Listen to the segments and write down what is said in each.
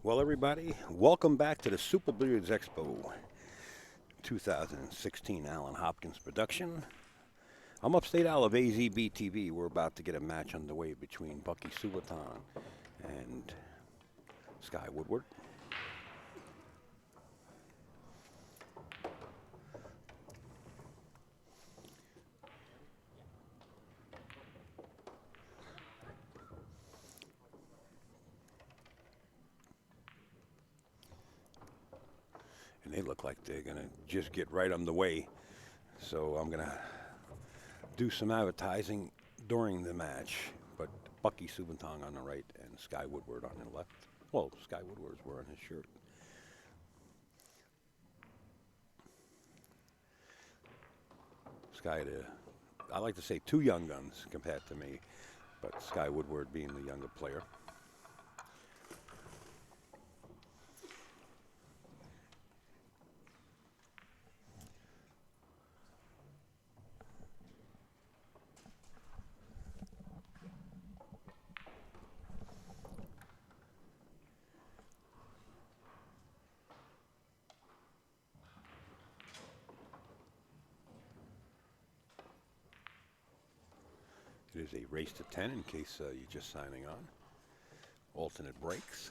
Well, everybody, welcome back to the Super Billiards Expo 2016 Alan Hopkins production. I'm upstate out of AZB TV. We're about to get a match underway between Bucky Souvanthong and Sky Woodward. And they look like they're going to just get right underway. So I'm going to do some advertising during the match. But Bucky Souvanthong on the right and Sky Woodward on the left. Well, Sky Woodward's wearing his shirt. Sky, I like to say two young guns compared to me, but Sky Woodward being the younger player. It is a race to 10 in case you're just signing on. Alternate breaks.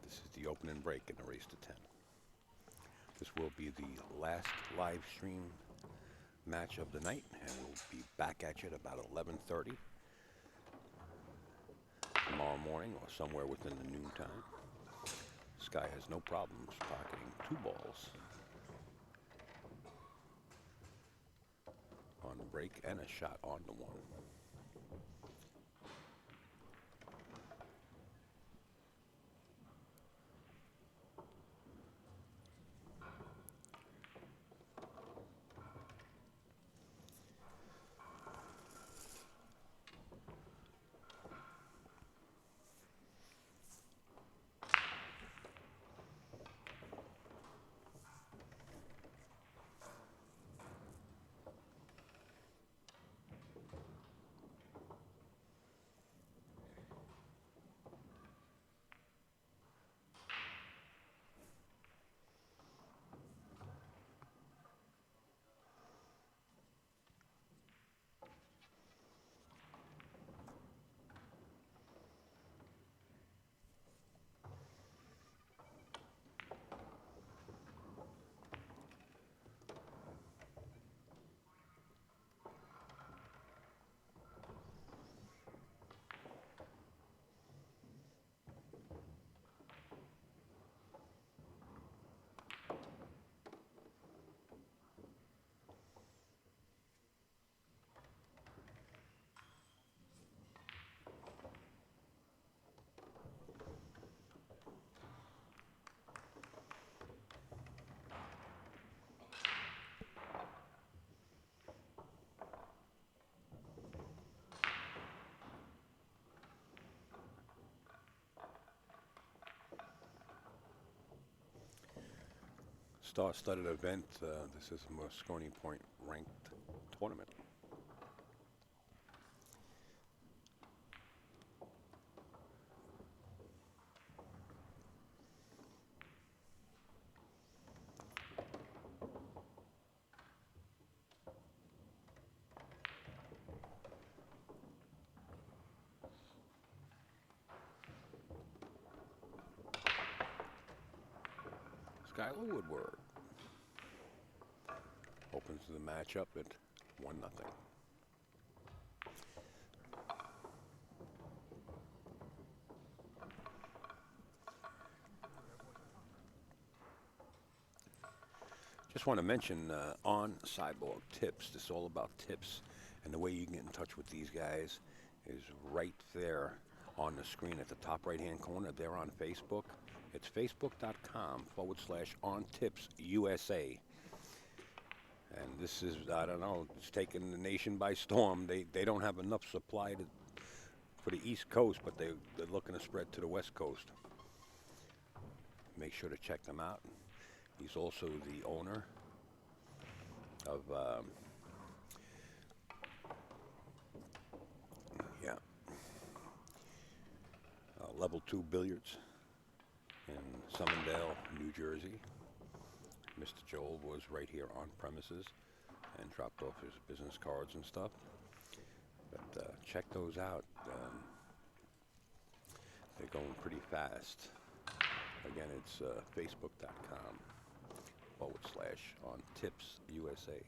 This is the opening break in the race to 10. This will be the last live stream match of the night, and we'll be back at you at about 11:30 tomorrow morning or somewhere within the noon time. Sky has no problems pocketing two balls on the break and a shot on the one. Star-studded event. This is a Moscone Point ranked tournament. Skyler Woodward opens the matchup at 1-0. Just want to mention on Cyborg Tips, this is all about tips, and the way you can get in touch with these guys is right there on the screen at the top right-hand corner. They're on Facebook. It's facebook.com/ontipsusa. And this is, I don't know, it's taken the nation by storm. They don't have enough supply for the East Coast, but they're looking to spread to the West Coast. Make sure to check them out. He's also the owner of Level 2 Billiards in Summondale, New Jersey. Mr. Joel was right here on premises and dropped off his business cards and stuff. But check those out. They're going pretty fast. Again, it's facebook.com/on Tips USA.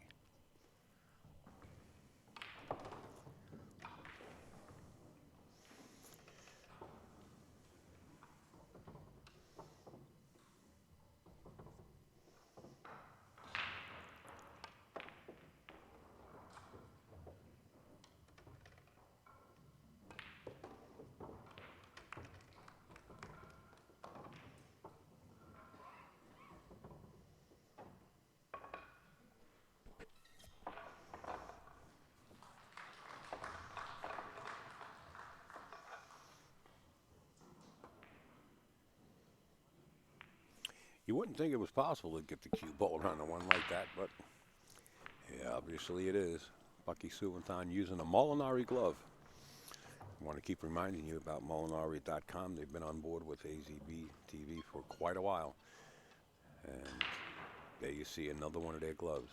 You wouldn't think it was possible to get the cue ball on a one like that, but yeah, obviously it is. Bucky Souvanthong using a Molinari glove. I want to keep reminding you about Molinari.com. They've been on board with AZB TV for quite a while. And there you see another one of their gloves.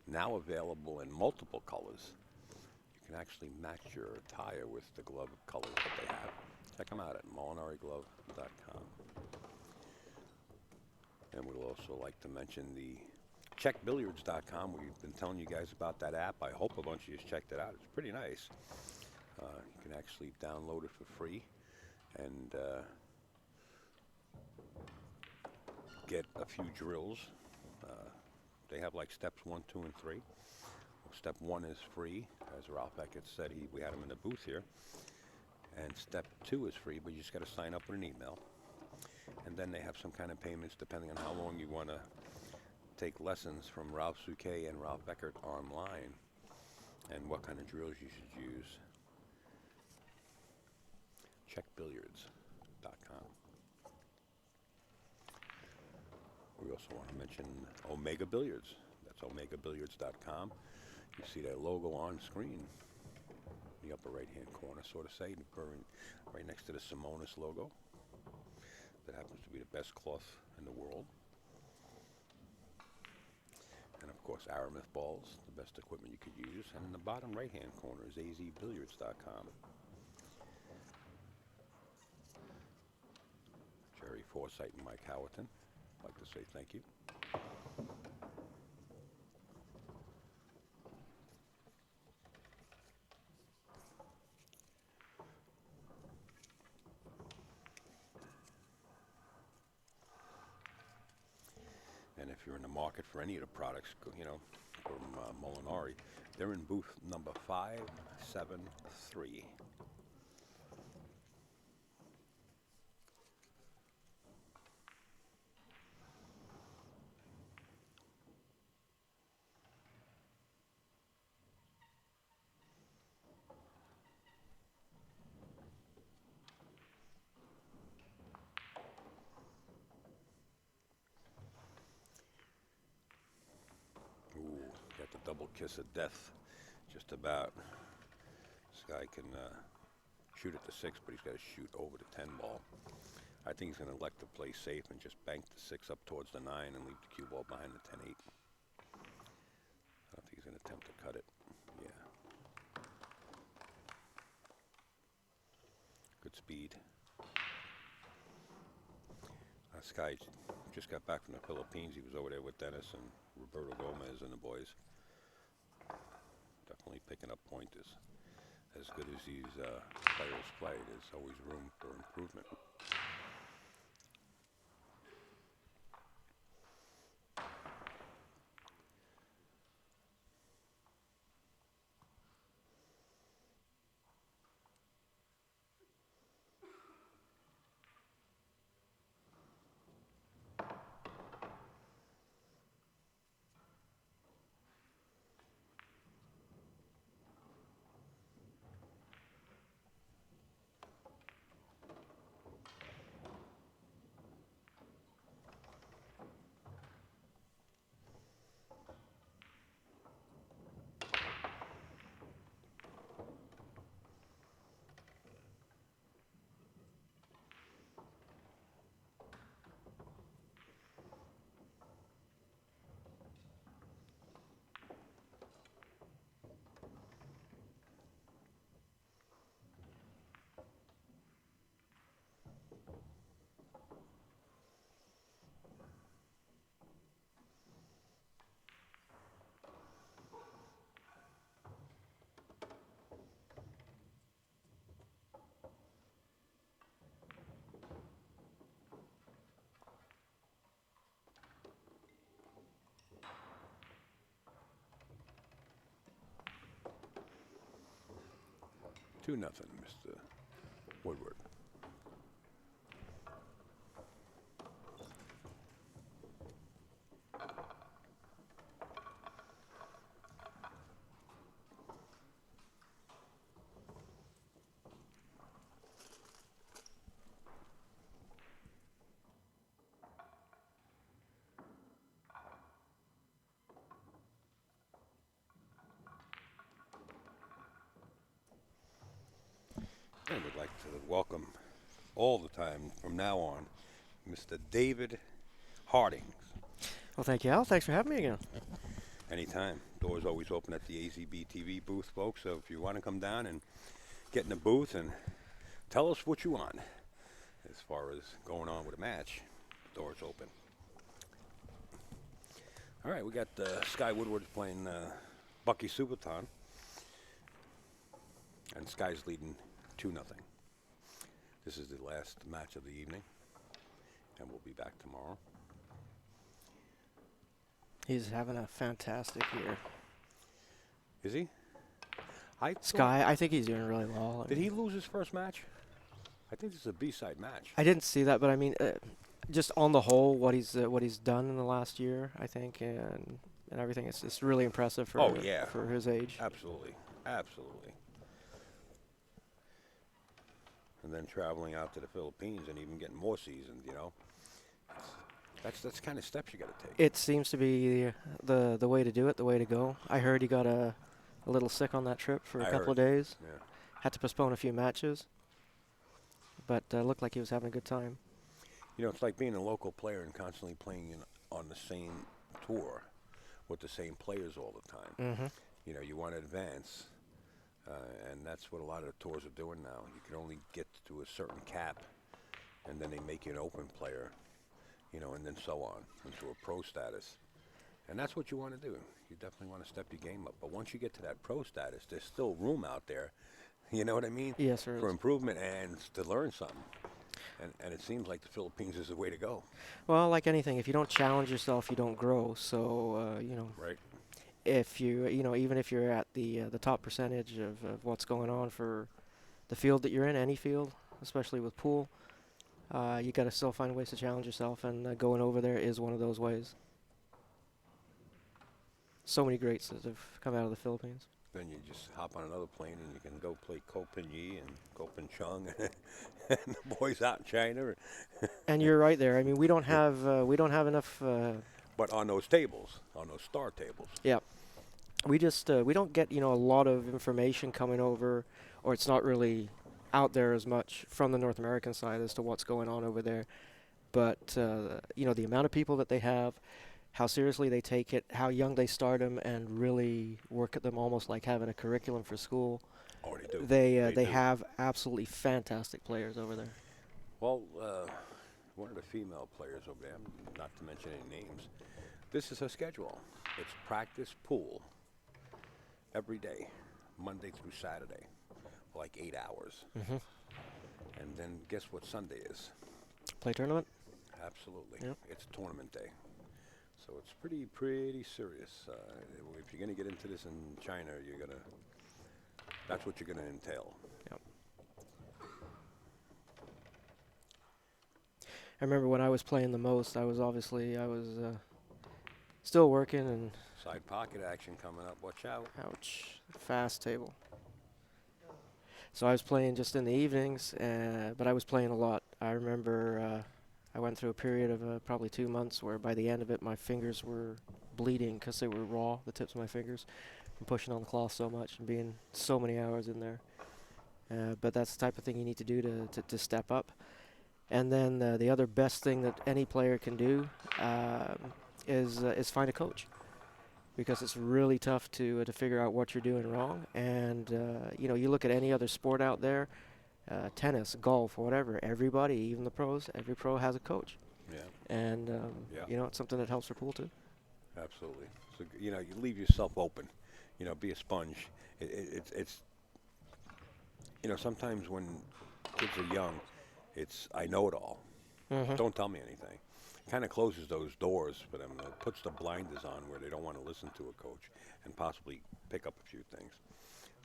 Now available in multiple colors. You can actually match your attire with the glove colors that they have. Check them out at molinariglove.com. And we'd also like to mention the checkbilliards.com. We've been telling you guys about that app. I hope a bunch of you checked it out. It's pretty nice. You can actually download it for free and get a few drills. They have like steps 1, 2, and 3. Well, step 1 is free, as Ralph Eckert said. We had him in the booth here. And step 2 is free, but you just got to sign up with an email. And then they have some kind of payments depending on how long you want to take lessons from Ralph Souquet and Ralph Eckert online and what kind of drills you should use. Checkbilliards.com. We also want to mention Omega Billiards. That's omegabilliards.com. You see that logo on screen in the upper right-hand corner, sort of say, right next to the Simonis logo. That happens to be the best cloth in the world. And of course, Aramith balls, the best equipment you could use. And in the bottom right-hand corner is azbilliards.com. Jerry Forsythe and Mike Howerton, I'd like to say thank you. And if you're in the market for any of the products, you know, from Molinari, they're in booth number 573. Got the double kiss of death, just about. This guy can shoot at the 6, but he's got to shoot over the 10 ball. I think he's going to elect to play safe and just bank the 6 up towards the 9 and leave the cue ball behind the 10-8. I don't think he's going to attempt to cut it. Yeah. Good speed. This guy just got back from the Philippines. He was over there with Dennis and Roberto Gomez and the boys. Definitely picking up pointers. As good as these players play, there's always room for improvement. 2-0, Mr. Woodward. And we'd like to welcome all the time from now on Mr. David Harding. Well, thank you, Al. Thanks for having me again. Anytime. Doors always open at the AZB TV booth, folks. So if you want to come down and get in the booth and tell us what you want as far as going on with a match, doors open. All right, we got Sky Woodward playing Bucky Souvanthong. And Sky's leading 2-0. This is the last match of the evening, and we'll be back tomorrow. He's having a fantastic year. Is he? Sky, I think he's doing really well. Did he lose his first match? I think this is a B-side match. I didn't see that, but I mean, just on the whole, what he's done in the last year, I think, and everything, it's really impressive for for his age. Absolutely, absolutely. And then traveling out to the Philippines and even getting more seasoned, you know. That's kind of steps you got to take. It seems to be the way to do it, the way to go. I heard he got a little sick on that trip for a couple of days. Yeah. Had to postpone a few matches, but looked like he was having a good time. You know, it's like being a local player and constantly playing on the same tour with the same players all the time. Mm-hmm. You know, you want to advance. And that's what a lot of the tours are doing now. You can only get to a certain cap, and then they make you an open player, you know, and then so on into a pro status. And that's what you want to do. You definitely want to step your game up. But once you get to that pro status, there's still room out there, you know what I mean? Yes, sir. For improvement and to learn something. And it seems like the Philippines is the way to go. Well, like anything, if you don't challenge yourself, you don't grow. So, you know. Right. If even if you're at the top percentage of what's going on for the field that you're in, any field, especially with pool, you got to still find ways to challenge yourself, and going over there is one of those ways. So many greats that have come out of the Philippines. Then you just hop on another plane and you can go play Koh Phi and Koh Chung and the boys out in China. And you're right there. I mean, we don't have enough. But on those tables, on those star tables. Yeah. We just we don't get, a lot of information coming over, or it's not really out there as much from the North American side as to what's going on over there. But the amount of people that they have, how seriously they take it, how young they start them, and really work at them almost like having a curriculum for school. Oh, they do. They have absolutely fantastic players over there. Well, one of the female players over there, not to mention any names, this is her schedule. It's practice pool every day, Monday through Saturday, for like 8 hours. Mm-hmm. And then guess what Sunday is? Play tournament? Absolutely. Yep. It's tournament day. So it's pretty serious. If you're going to get into this in China, that's what you're going to entail. Yep. I remember when I was playing the most, I was still working and... Side pocket action coming up. Watch out. Ouch. Fast table. So I was playing just in the evenings, but I was playing a lot. I remember I went through a period of probably 2 months where by the end of it my fingers were bleeding because they were raw, the tips of my fingers, from pushing on the cloth so much and being so many hours in there. But that's the type of thing you need to do to step up. And then the other best thing that any player can do is find a coach, because it's really tough to figure out what you're doing wrong. And you look at any other sport out there, tennis, golf, whatever. Everybody, even the pros, every pro has a coach. Yeah. And it's something that helps for pool too. Absolutely. So you leave yourself open. Be a sponge. It's sometimes when kids are young, it's I know it all. Mm-hmm. Don't tell me anything. Kind of closes those doors for them. Puts the blinders on where they don't want to listen to a coach and possibly pick up a few things.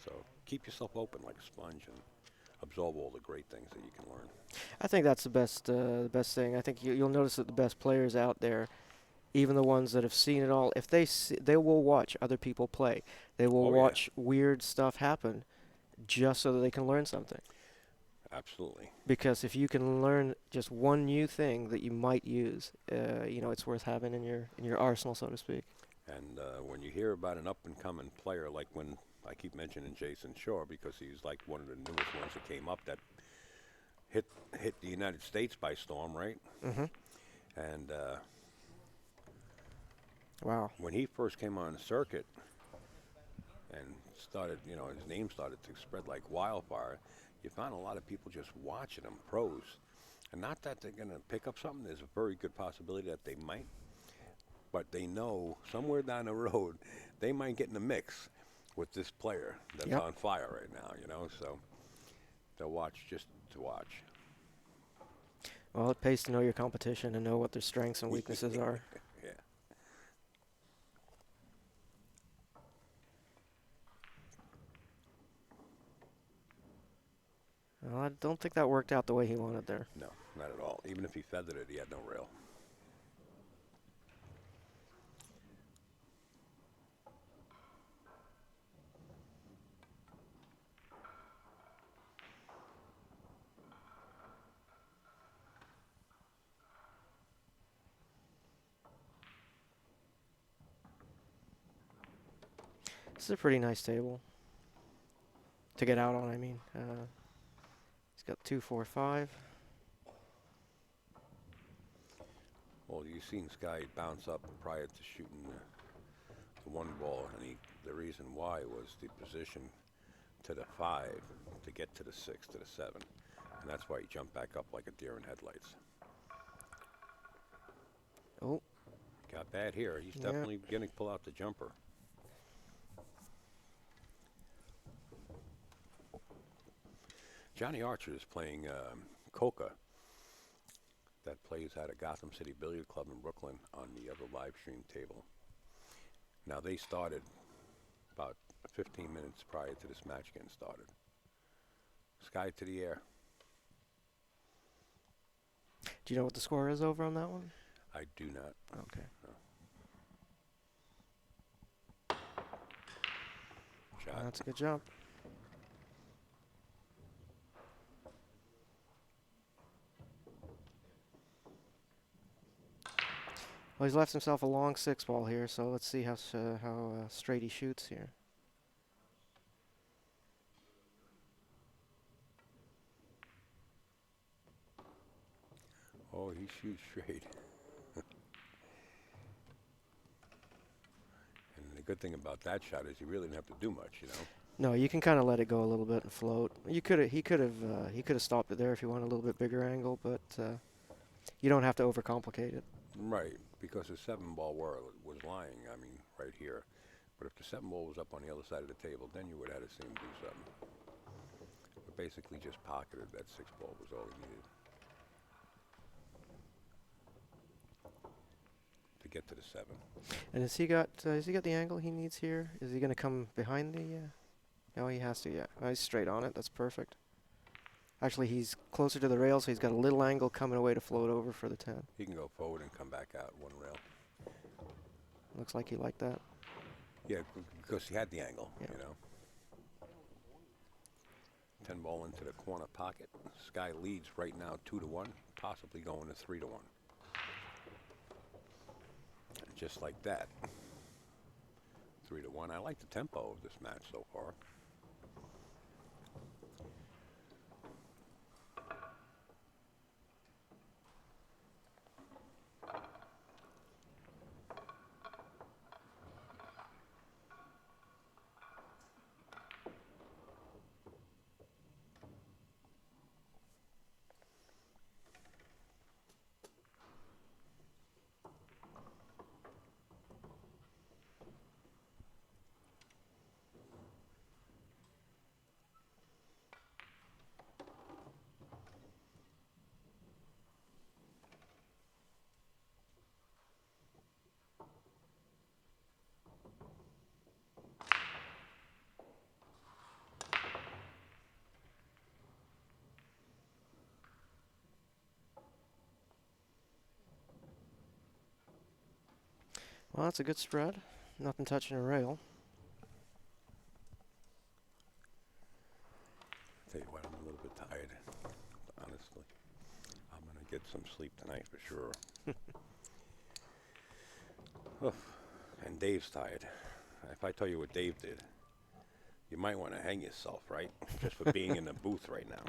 So keep yourself open like a sponge and absorb all the great things that you can learn. I think that's the best thing. I think you'll notice that the best players out there, even the ones that have seen it all, if they will watch other people play. They will Oh yeah, watch weird stuff happen just so that they can learn something. absolutely. Because if you can learn just one new thing that you might use, it's worth having in your arsenal, so to speak. And when you hear about an up-and-coming player, like when I keep mentioning Jason Shore because he's like one of the newest ones that came up that hit the United States by storm, right? Mm-hmm. And Wow. when he first came on the circuit and started, his name started to spread like wildfire, you found a lot of people just watching him, pros. And not that they're going to pick up something. There's a very good possibility that they might. But they know somewhere down the road they might get in the mix with this player that's Yep. on fire right now, so they'll watch just to watch. Well, it pays to know your competition and know what their strengths and weaknesses are. Yeah. Well, I don't think that worked out the way he wanted there. No, not at all. Even if he feathered it, he had no rail. This is a pretty nice table to get out on. I mean, he's got 2, 4, 5. Well, you've seen Sky bounce up prior to shooting the one ball, and the reason why was the position to the 5 to get to the 6 to the 7, and that's why he jumped back up like a deer in headlights. Oh. Got bad here. He's Yeah. definitely beginning to pull out the jumper. Johnny Archer is playing Coca, that plays at a Gotham City Billiard Club in Brooklyn on the other live stream table. Now they started about 15 minutes prior to this match getting started. Sky to the air. Do you know what the score is over on that one? I do not. Okay. No. Shot. That's a good jump. Well, he's left himself a long 6 ball here, so let's see how straight he shoots here. Oh, he shoots straight. And the good thing about that shot is you really didn't have to do much. No, you can kind of let it go a little bit and float. He could have stopped it there if you want a little bit bigger angle, but you don't have to overcomplicate it. Right, because the 7 ball was lying, right here. But if the 7 ball was up on the other side of the table, then you would have had to see him do something. But basically just pocketed that 6 ball was all he needed to get to the 7. And has he got the angle he needs here? Is he going to come behind the? No, he has to. Yeah, oh, he's straight on it. That's perfect. Actually, he's closer to the rail, so he's got a little angle coming away to float over for the 10. He can go forward and come back out one rail. Looks like he liked that. Yeah, because he had the angle, Yeah. 10 ball into the corner pocket. Sky leads right now 2-1, possibly going to 3-1. Just like that. 3-1. I like the tempo of this match so far. Well, that's a good spread. Nothing touching a rail. Tell you what, I'm a little bit tired, honestly. I'm going to get some sleep tonight for sure. Oof. And Dave's tired. If I tell you what Dave did, you might want to hang yourself, right? Just for being in the booth right now.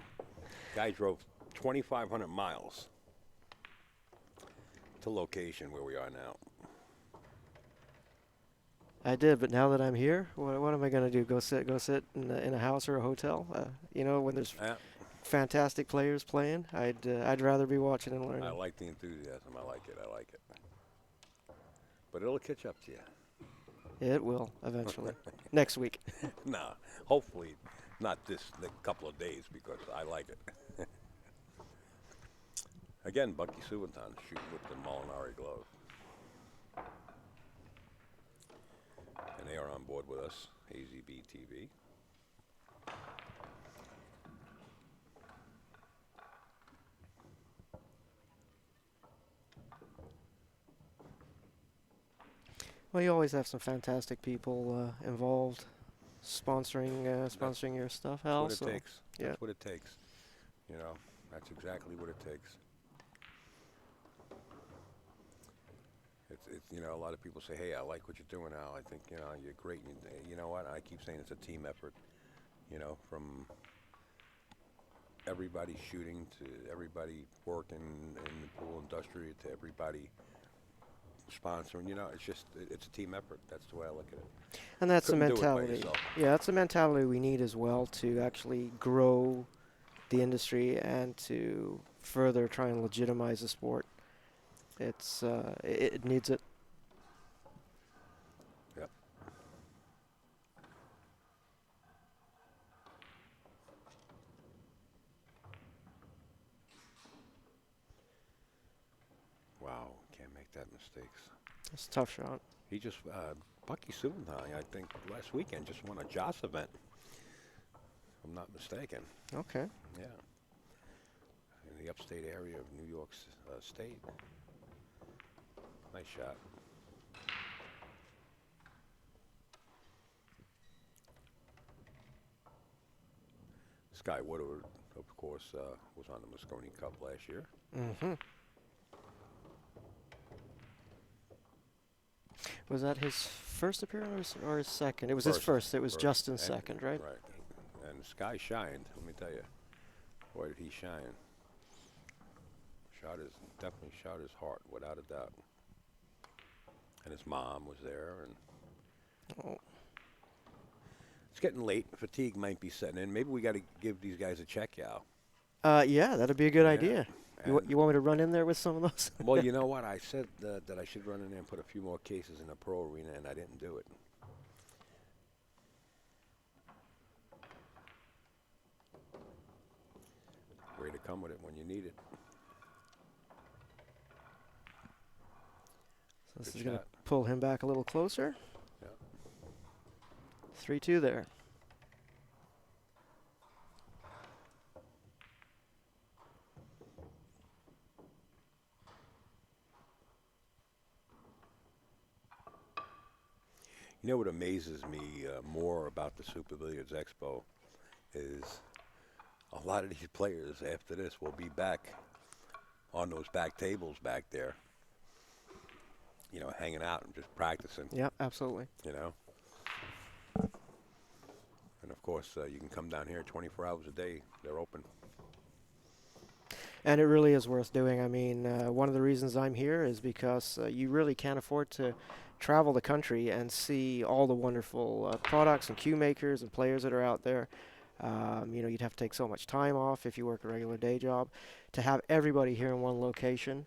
Guy drove 2,500 miles to location where we are now. I did, but now that I'm here, what am I going to do? Go sit in a house or a hotel? You know, when there's fantastic players playing, I'd rather be watching and learning. I like the enthusiasm. I like it. But it'll catch up to you. It will eventually. Next week. Nah, hopefully not this next couple of days because I like it. Again, Bucky Souvanthong shooting with the Molinari glove. And they are on board with us, AZB TV. Well, you always have some fantastic people involved, sponsoring your stuff. That's what it takes. Yeah. That's what it takes. You know, that's exactly what it takes. It's you know, a lot of people say, hey, I like what you're doing, Al. I think, you know, you're great. And you know what? I keep saying it's a team effort, you know, from everybody shooting to everybody working in the pool industry to everybody sponsoring. You know, it's a team effort. That's the way I look at it. And that's Couldn't the do it by mentality. yourself. Yeah, that's the mentality we need as well to actually grow the industry and to further try and legitimize the sport. It needs it. Yep. Wow, can't make that mistakes. It's a tough shot. He just, Bucky Souvanthong, I think, last weekend just won a Joss event, if I'm not mistaken. Okay. Yeah. In the upstate area of New York State. Nice shot. Skyler Woodward, of course, was on the Moscone Cup last year. Mm-hmm. Was that his first appearance or his second? It was his first. It was Justin's second, right? Right. And Sky shined, let me tell you. Boy, did he shine. Definitely shot his heart, without a doubt. And his mom was there. And Oh. it's getting late. Fatigue might be setting in. Maybe we got to give these guys a check, Yao. Yeah, that'd be a good Yeah. idea. You want me to run in there with some of those? Well, you know what? I said that I should run in there and put a few more cases in the pro arena, and I didn't do it. Way to come with it when you need it. So this Good is going to shot. pull him back a little closer. Yeah. 3-2 there. You know what amazes me more about the Super Billiards Expo is a lot of these players after this will be back on those back tables back there, you know, hanging out and just practicing, Yeah, absolutely. you know. And of course, you can come down here 24 hours a day. They're open. And it really is worth doing. I mean, one of the reasons I'm here is because you really can't afford to travel the country and see all the wonderful products and cue makers and players that are out there. You know, you'd have to take so much time off if you work a regular day job. To have everybody here in one location,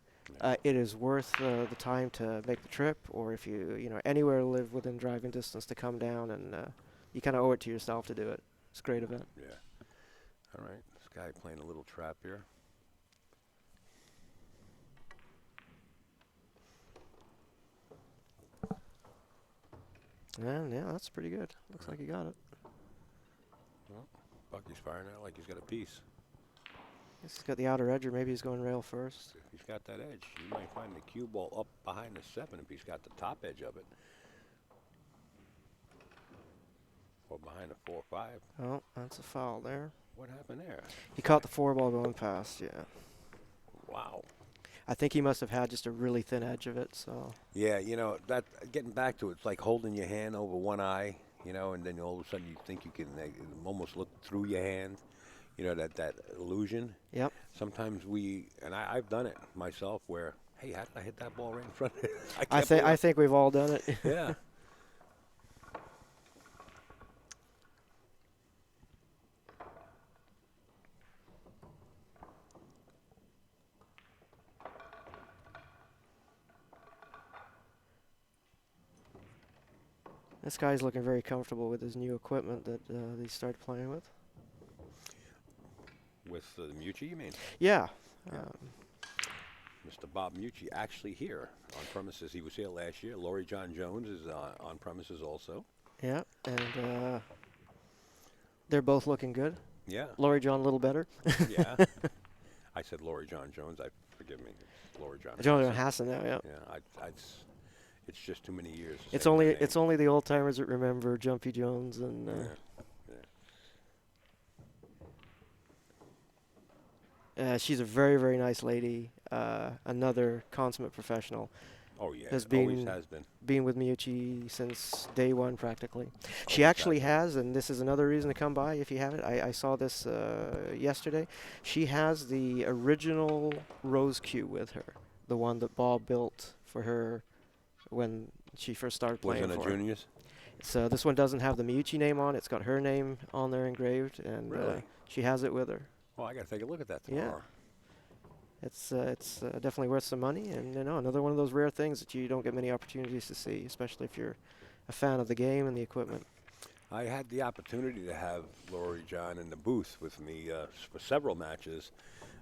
it is worth the time to make the trip, or if you know, anywhere live within driving distance to come down, and you kind of owe it to yourself to do it. It's a great event. Yeah. All right. This guy playing a little trap here. And yeah, that's pretty good. Looks like you got it. Well, Bucky's firing out like he's got a piece. He's got the outer edge, or maybe he's going rail first. If he's got that edge, you might find the cue ball up behind the 7 if he's got the top edge of it. Or behind the 4-5. Oh, that's a foul there. What happened there? He caught the 4 ball going past, yeah. Wow. I think he must have had just a really thin edge of it, so. Yeah, you know, that getting back to it, it's like holding your hand over one eye, you know, and then all of a sudden you think you can almost look through your hand, you know, that illusion. Yep. Sometimes I've done it myself where, hey, how did I hit that ball right in front of it? I think we've all done it. Yeah. This guy's looking very comfortable with his new equipment that he started playing with. With the Mucci, you mean? Yeah. Yeah. Mr. Bob Mucci actually here on premises. He was here last year. Laurie John Jones is on premises also. Yeah, and they're both looking good. Yeah. Laurie John a little better. Yeah. I said Laurie John Jones. Forgive me. It's Laurie John. John Hassan now, yeah. Yeah. It's just too many years. It's only the old timers that remember Jumpy Jones and. She's a very, very nice lady. Another consummate professional. Oh yeah. Always has been. Been with Miucci since day one, practically. She actually has, and this is another reason to come by if you haven't. I saw this yesterday. She has the original rose cue with her, the one that Bob built for her when she first started playing. Was in the juniors? So this one doesn't have the Miucci name on it. It's got her name on there engraved, and really? She has it with her. Well, I got to take a look at that tomorrow. Yeah. It's definitely worth some money, and another one of those rare things that you don't get many opportunities to see, especially if you're a fan of the game and the equipment. I had the opportunity to have Laurie John in the booth with me for several matches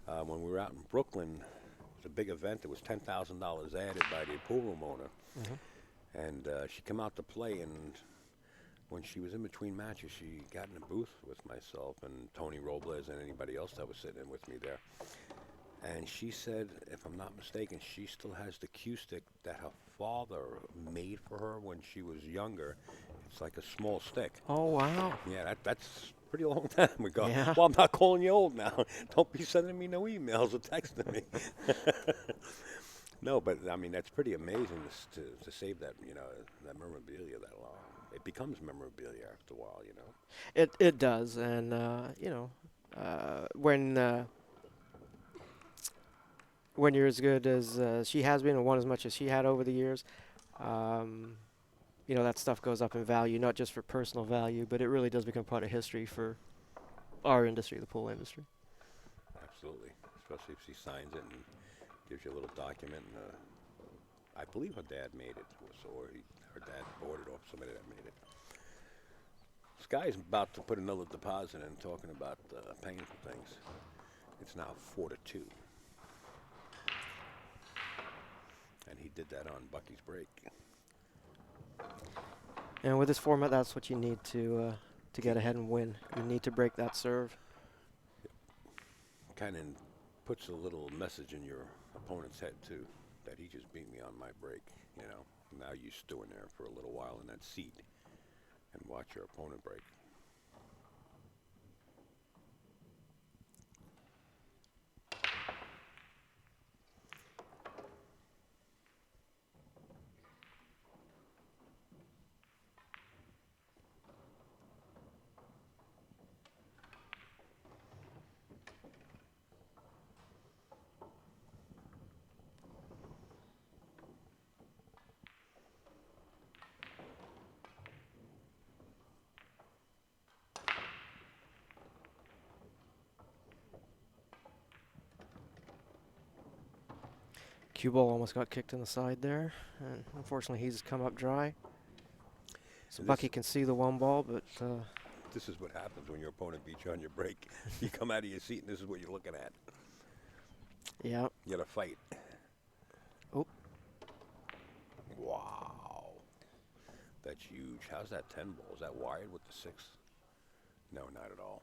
when we were out in Brooklyn. It was a big event. There was $10,000 added by the pool room owner, and she came out to play. And when she was in between matches, she got in the booth with myself and Tony Robles and anybody else that was sitting in with me there. And she said, if I'm not mistaken, she still has the cue stick that her father made for her when she was younger. It's like a small stick. Oh, wow. Yeah, that's a pretty long time ago. Yeah. Well, I'm not calling you old now. Don't be sending me no emails or texting me. No, but I mean, that's pretty amazing to save that, that memorabilia that long. It becomes memorabilia after a while, It does, and when you're as good as she has been and won as much as she had over the years, that stuff goes up in value, not just for personal value, but it really does become part of history for our industry, the pool industry. Absolutely, especially if she signs it and gives you a little document. And, I believe her dad made it, or her dad bought it off somebody that made it. Sky's about to put another deposit in, talking about paying for things. It's now 4-2. And he did that on Bucky's break. And with this format, that's what you need to get ahead and win. You need to break that serve. Kind of puts a little message in your opponent's head, too, that he just beat me on my break, Now you stewing there for a little while in that seat and watch your opponent break. Cue ball almost got kicked in the side there, and unfortunately he's come up dry. So Bucky can see the 1 ball, but this is what happens when your opponent beats you on your break. You come out of your seat and this is what you're looking at. yeah. You got to fight. Oh. Wow. That's huge. How's that 10 ball? Is that wired with the 6? No, not at all.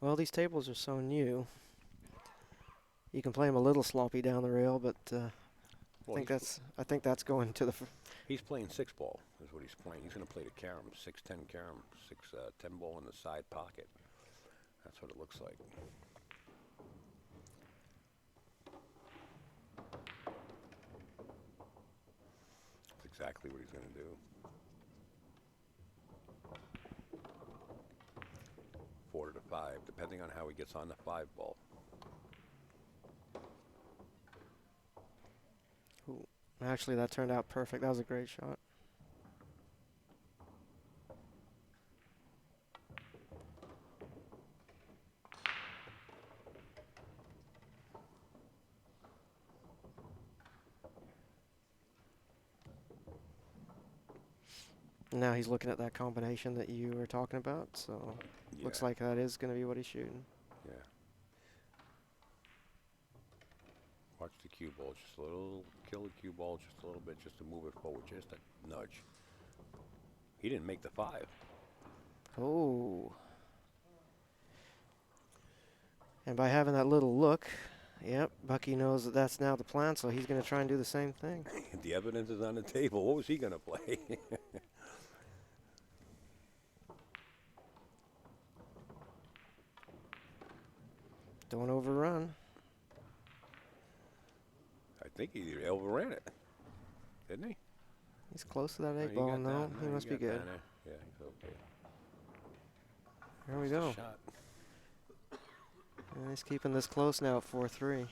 Well, these tables are so new. You can play them a little sloppy down the rail, but Well, I think that's going to the. he's playing 6-ball is what he's playing. He's going to play the carom, 6-10 carom, 10 ball in the side pocket. That's what it looks like. That's exactly what he's going to do. 4 to 5, depending on how he gets on the 5-ball. Ooh, actually, that turned out perfect. That was a great shot. Now he's looking at that combination that you were talking about, so Yeah. looks like that is going to be what he's shooting. Yeah. Watch the cue ball just a little, kill the cue ball just a little bit, just to move it forward, just a nudge. He didn't make the 5. Oh. And by having that little look, yep, Bucky knows that that's now the plan, so he's going to try and do the same thing. The evidence is on the table. What was he going to play? Don't overrun. I think he overran it, didn't he? He's close to that No, 8 he ball. got No, down. he No, must be got good. down there. Yeah, he's okay. There we That's the go. shot. And he's keeping this close now at 4-3.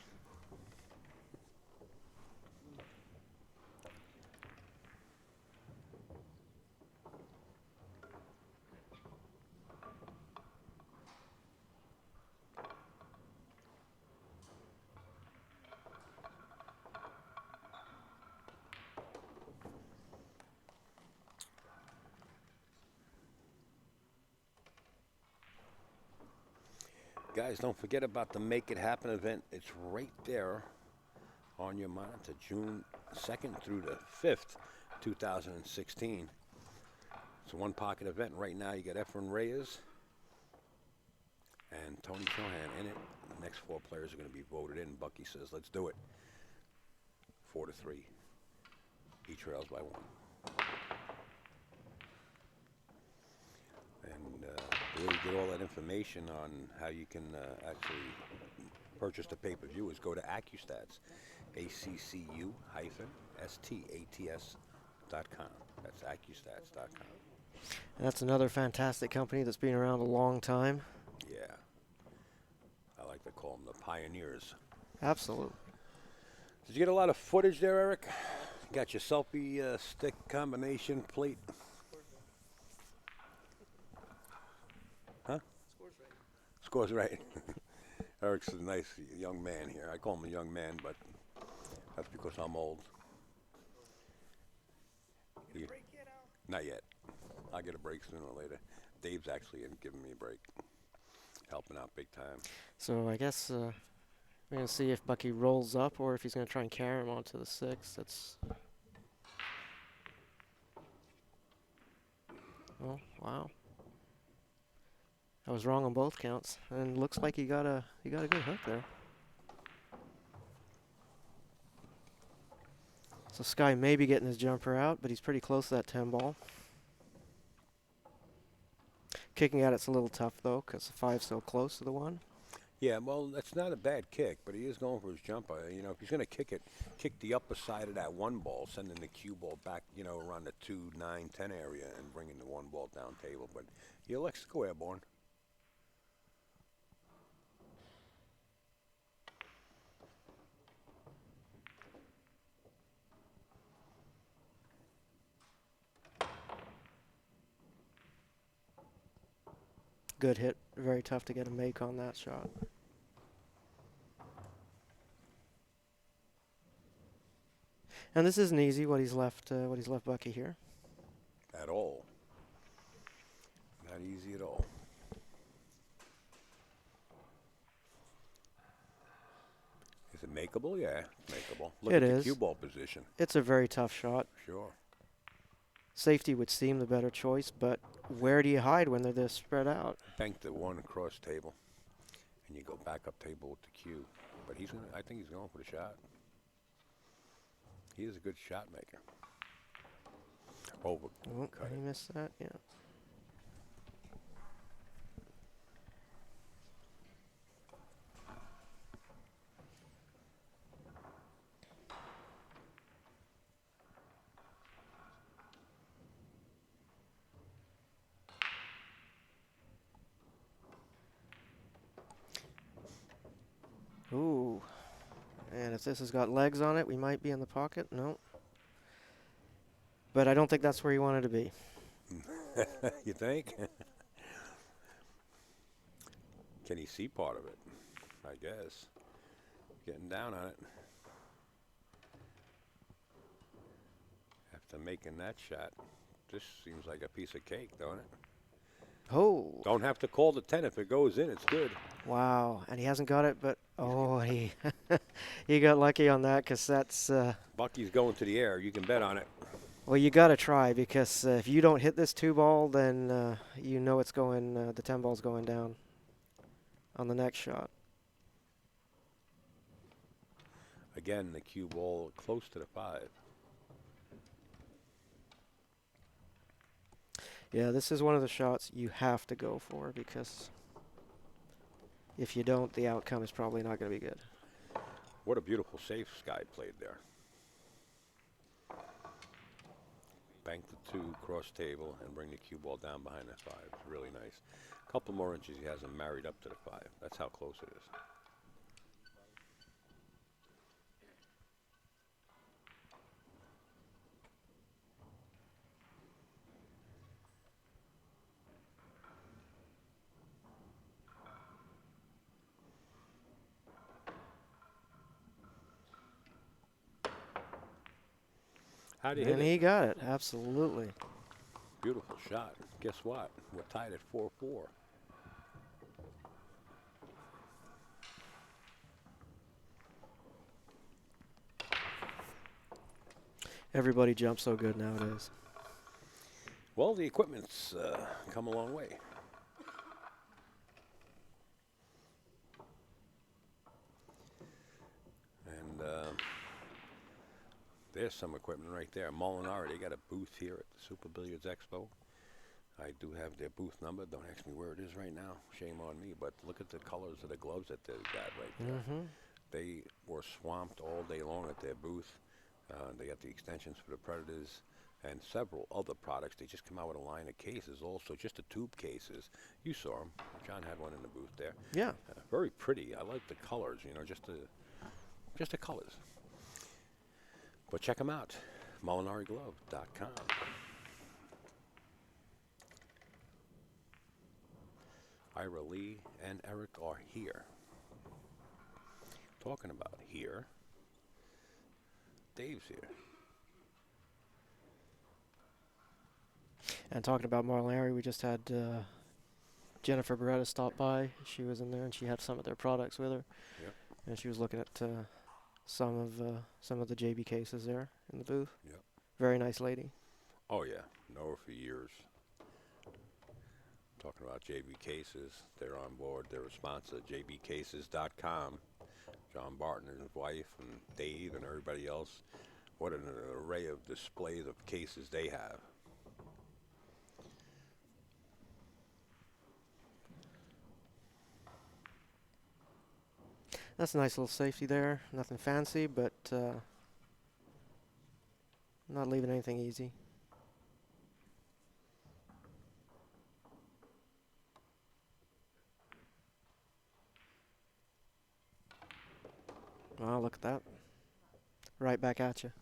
Guys, don't forget about the Make It Happen event. It's right there on your monitor, June 2nd through the 5th, 2016. It's a one-pocket event. Right now, you got Efren Reyes and Tony Chohan in it. The next 4 players are going to be voted in. Bucky says, let's do it. 4 to 3. Each trails by 1. And the way you get all that information on how you can actually purchase the pay-per-view is go to AccuStats, ACCU-STATS.com. That's AccuStats.com. And that's another fantastic company that's been around a long time. Yeah. I like to call them the pioneers. Absolutely. Did you get a lot of footage there, Eric? Got your selfie stick combination plate? Huh? Scores right. Eric's a nice young man here. I call him a young man, but that's because I'm old. Not yet. I'll get a break sooner or later. Dave's actually giving me a break. Helping out big time. So I guess we're going to see if Bucky rolls up or if he's going to try and carry him onto the 6. That's. Oh, wow. I was wrong on both counts, and looks like he got a good hook there. So Sky may be getting his jumper out, but he's pretty close to that 10 ball. Kicking at it's a little tough though, because the 5's so close to the 1. Yeah, well, that's not a bad kick, but he is going for his jumper. You know, if he's going to kick it, kick the upper side of that 1 ball, sending the cue ball back, you know, around the 2, 9, 10 area and bringing the 1 ball down table. But he elects to go airborne. Good hit. Very tough to get a make on that shot. And this isn't easy. What he's left Bucky here. At all. Not easy at all. Is it makeable? Yeah, it's makeable. Look It at the is. cue ball position. It's a very tough shot. Sure. Safety would seem the better choice, but where do you hide when they're this spread out? Bank the 1 across table. and you go back up table with the cue. But he's gonna. I think he's going for the shot. He is a good shot maker. Over. Oh, Cut he it. missed that. Yeah. Ooh. And if this has got legs on it, we might be in the pocket. No. But I don't think that's where you wanted to be. You think? Can he see part of it? I guess. Getting down on it. After making that shot, this seems like a piece of cake, don't it? Oh. Don't have to call the 10 if it goes in. It's good. Wow. And he hasn't got it, but oh, he he got lucky on that because that's Bucky's going to the air. You can bet on it. well, you got to try because if you don't hit this 2-ball, then you know it's going. The 10-ball's going down on the next shot. Again, the cue ball close to the 5. Yeah, this is one of the shots you have to go for because if you don't, the outcome is probably not going to be good. What a beautiful save Sky played there. Bank the 2, cross table, and bring the cue ball down behind the 5. It's really nice. A couple more inches, he has him married up to the 5. That's how close it is. How do you hit And it? he got it, absolutely. Beautiful shot. Guess what? We're tied at 4-4. Everybody jumps so good nowadays. Well, the equipment's come a long way. And there's some equipment right there. Molinari, they got a booth here at the Super Billiards Expo. I do have their booth number. Don't ask me where it is right now. Shame on me. But look at the colors of the gloves that they got right there. Mm-hmm. They were swamped all day long at their booth. They got the extensions for the Predators and several other products. They just come out with a line of cases also, just the tube cases. You saw them. John had one in the booth there. Yeah. Very pretty. I like the colors, you know, just the colors. But check them out, molinariglove.com. Ira Lee and Eric are here. Talking about here, Dave's here. And talking about Molinari, we just had Jennifer Beretta stop by. She was in there, and she had some of their products with her. Yep. And she was looking at some of the JB cases there in the booth. Yep. Very nice lady. Oh yeah, know her for years. Talking about JB Cases, they're on board. They're a sponsor, jbcases.com. John Barton and his wife and Dave and everybody else. What an array of displays of cases they have. That's a nice little safety there. Nothing fancy, but not leaving anything easy. Oh, look at that. Right back at you.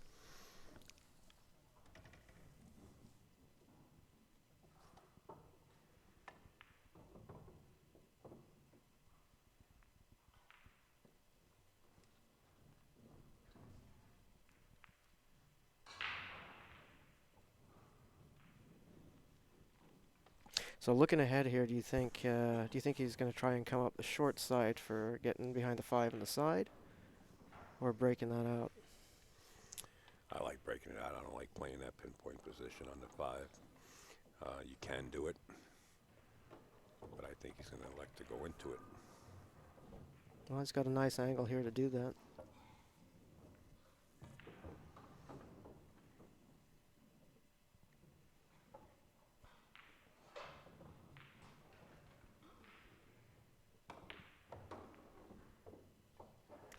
So looking ahead here, do you think he's going to try and come up the short side for getting behind the 5 on the side, or breaking that out? I like breaking it out. I don't like playing that pinpoint position on the 5. You can do it, but I think he's going to elect to go into it. Well, he's got a nice angle here to do that.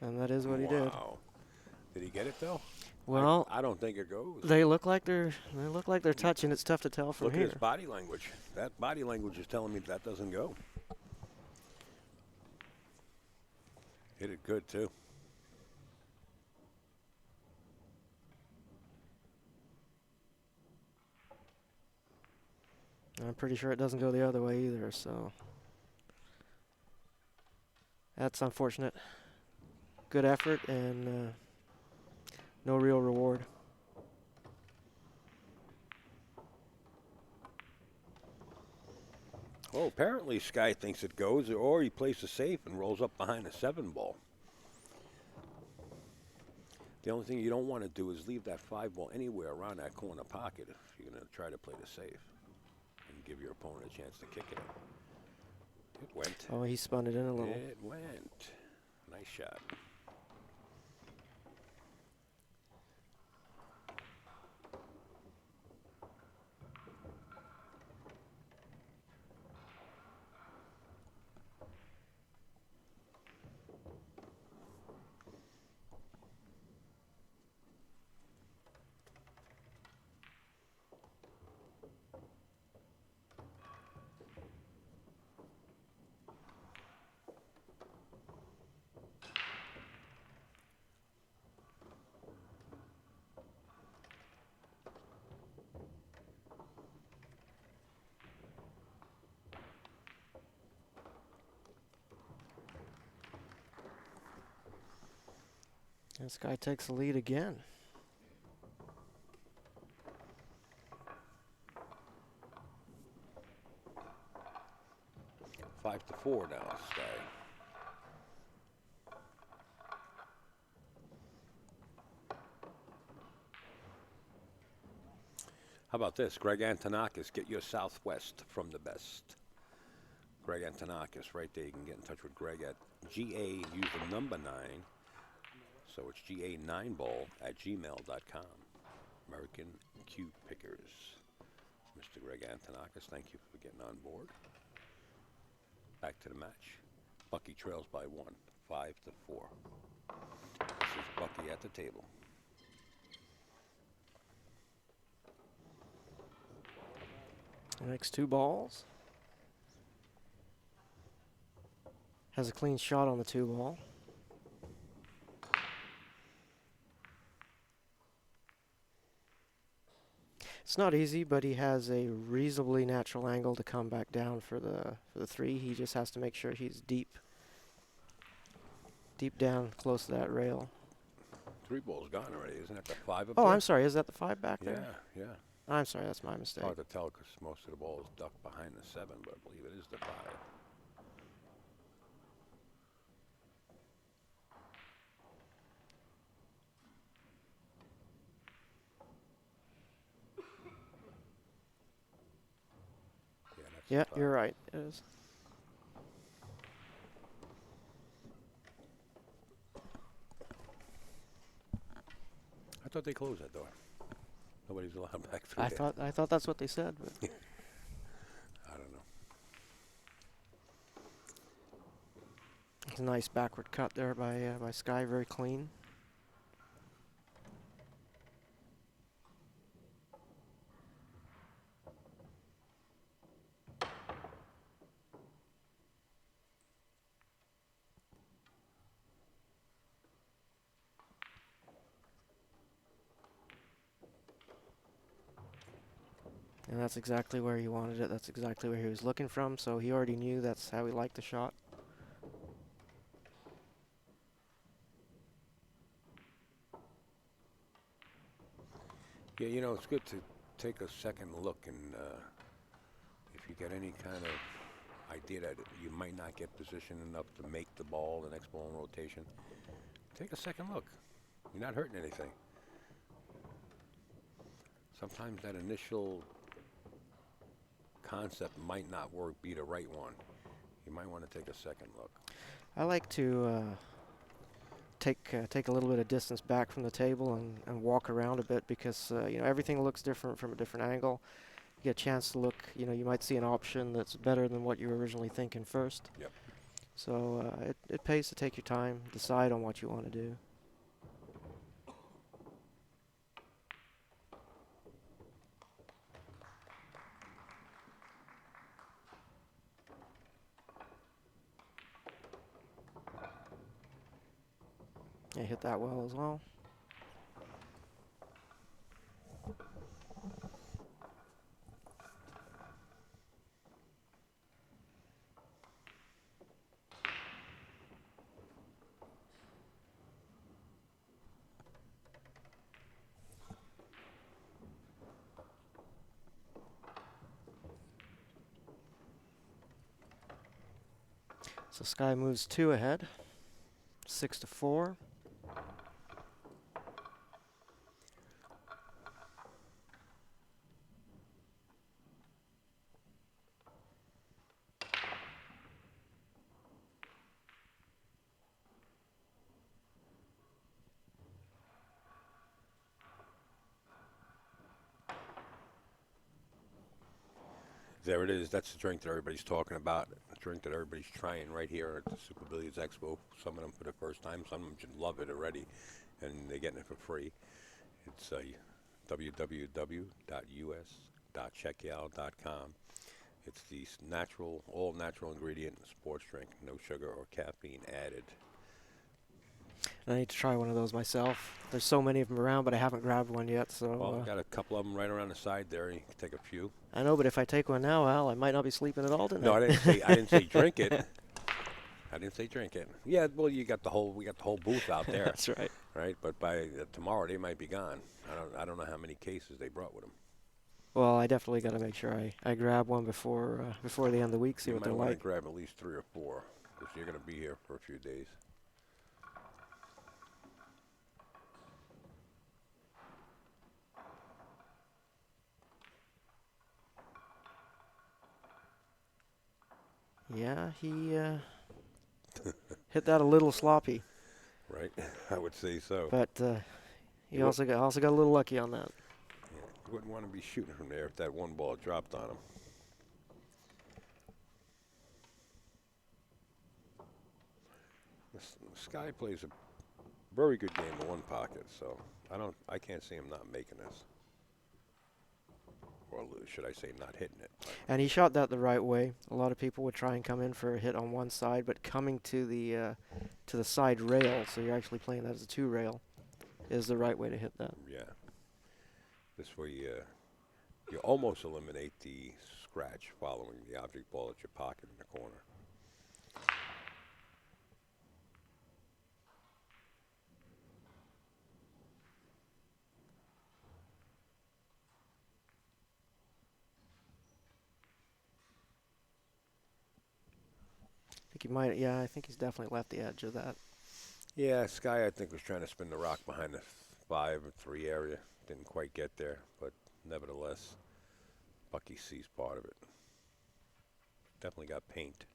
And that is what he did. Wow. Did he get it though? Well, I don't think it goes. they look like they're touching. It's tough to tell from Look here. at his body language. That body language is telling me that doesn't go. Hit it good too. I'm pretty sure it doesn't go the other way either, so that's unfortunate. Good effort and no real reward. Well, apparently Sky thinks it goes, or he plays the safe and rolls up behind a 7 ball. The only thing you don't want to do is leave that 5 ball anywhere around that corner pocket if you're going to try to play the safe and give your opponent a chance to kick it. It went. Oh, he spun it in a little. It went. Nice shot. This guy takes the lead again. Five to 4 now, Sky. How about this? Greg Antonakis, get your Southwest from the best. Greg Antonakis, right there. You can get in touch with Greg at GA, use the number 9. So it's GA9ball@gmail.com. American Cue Pickers. Mr. Greg Antonakis, thank you for getting on board. Back to the match. Bucky trails by 1, 5 to 4. This is Bucky at the table. Next 2 balls. Has a clean shot on the 2 ball. It's not easy, but he has a reasonably natural angle to come back down for the 3. He just has to make sure he's deep down, close to that rail. 3 balls gone already, isn't it? The 5 up Oh, there? I'm sorry. Is that the 5 back Yeah, there? yeah. I'm sorry. That's my mistake. Hard to tell because most of the ball is ducked behind the 7, but I believe it is the 5. Yeah, that's Yeah, the 5. you're right. It is. I thought they closed that door. Nobody's allowed back through there. I thought that's what they said. But I don't know. it's a nice backward cut there by Sky. Very clean. And that's exactly where he wanted it. That's exactly where he was looking from. So he already knew that's how he liked the shot. Yeah, you know, it's good to take a second look and if you get any kind of idea that you might not get positioned enough to make the ball, the next ball in rotation, take a second look. You're not hurting anything. Sometimes that initial concept might not work, be the right one. You might want to take a second look. I like to take a little bit of distance back from the table and walk around a bit because you know, everything looks different from a different angle. You get a chance to look. You know, you might see an option that's better than what you were originally thinking first. Yep. So it pays to take your time, decide on what you want to do. Yeah, hit that well as well. So Sky moves 2 ahead, 6-4. There it is. That's the drink that everybody's talking about. The drink that everybody's trying right here at the Super Billiards Expo. Some of them for the first time. Some of them should love it already, and they're getting it for free. It's www.us.checkout.com. It's the natural, all natural ingredient sports drink. No sugar or caffeine added. I need to try one of those myself. There's so many of them around, but I haven't grabbed one yet. So Well, I've got a couple of them right around the side there. You can take a few. I know, but if I take one now, Al, I might not be sleeping at all tonight. No, I didn't say drink it. I didn't say drink it. Yeah, well, we got the whole booth out there. That's right. Right, but by tomorrow they might be gone. I don't know how many cases they brought with them. Well, I definitely got to make sure I grab one before the end of the week. See You what might they're want like. to grab at least 3 or 4 because you're going to be here for a few days. Yeah, he hit that a little sloppy, Right, I would say so. but he You also got a little lucky on that. Yeah, you wouldn't want to be shooting from there if that one ball dropped on him. Sky plays a very good game in one pocket, so I can't see him not making this. Or should I say not hitting it. And he shot that the right way. A lot of people would try and come in for a hit on one side, but coming to the side rail, so you're actually playing that as a 2 rail, is the right way to hit that. Yeah. This way you almost eliminate the scratch following the object ball at your pocket in the corner. I think he's definitely left the edge of that. Yeah, Sky I think was trying to spin the rock behind the 5-3 area. Didn't quite get there, but nevertheless, Bucky sees part of it. Definitely got paint.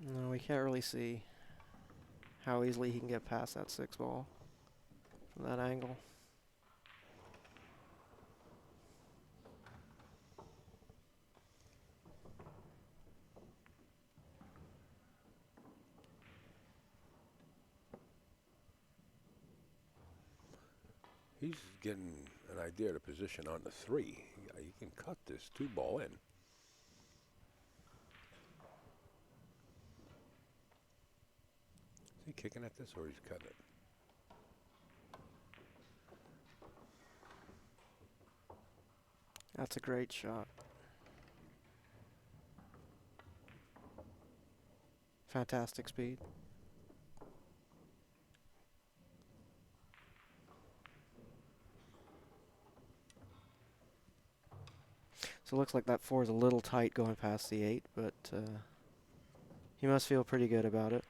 No, we can't really see how easily he can get past that 6 ball from that angle. He's getting an idea of the position on the 3. He can cut this 2 ball in. Is he kicking at this or he's cutting it? That's a great shot. Fantastic speed. So it looks like that 4 is a little tight going past the 8, but he must feel pretty good about it.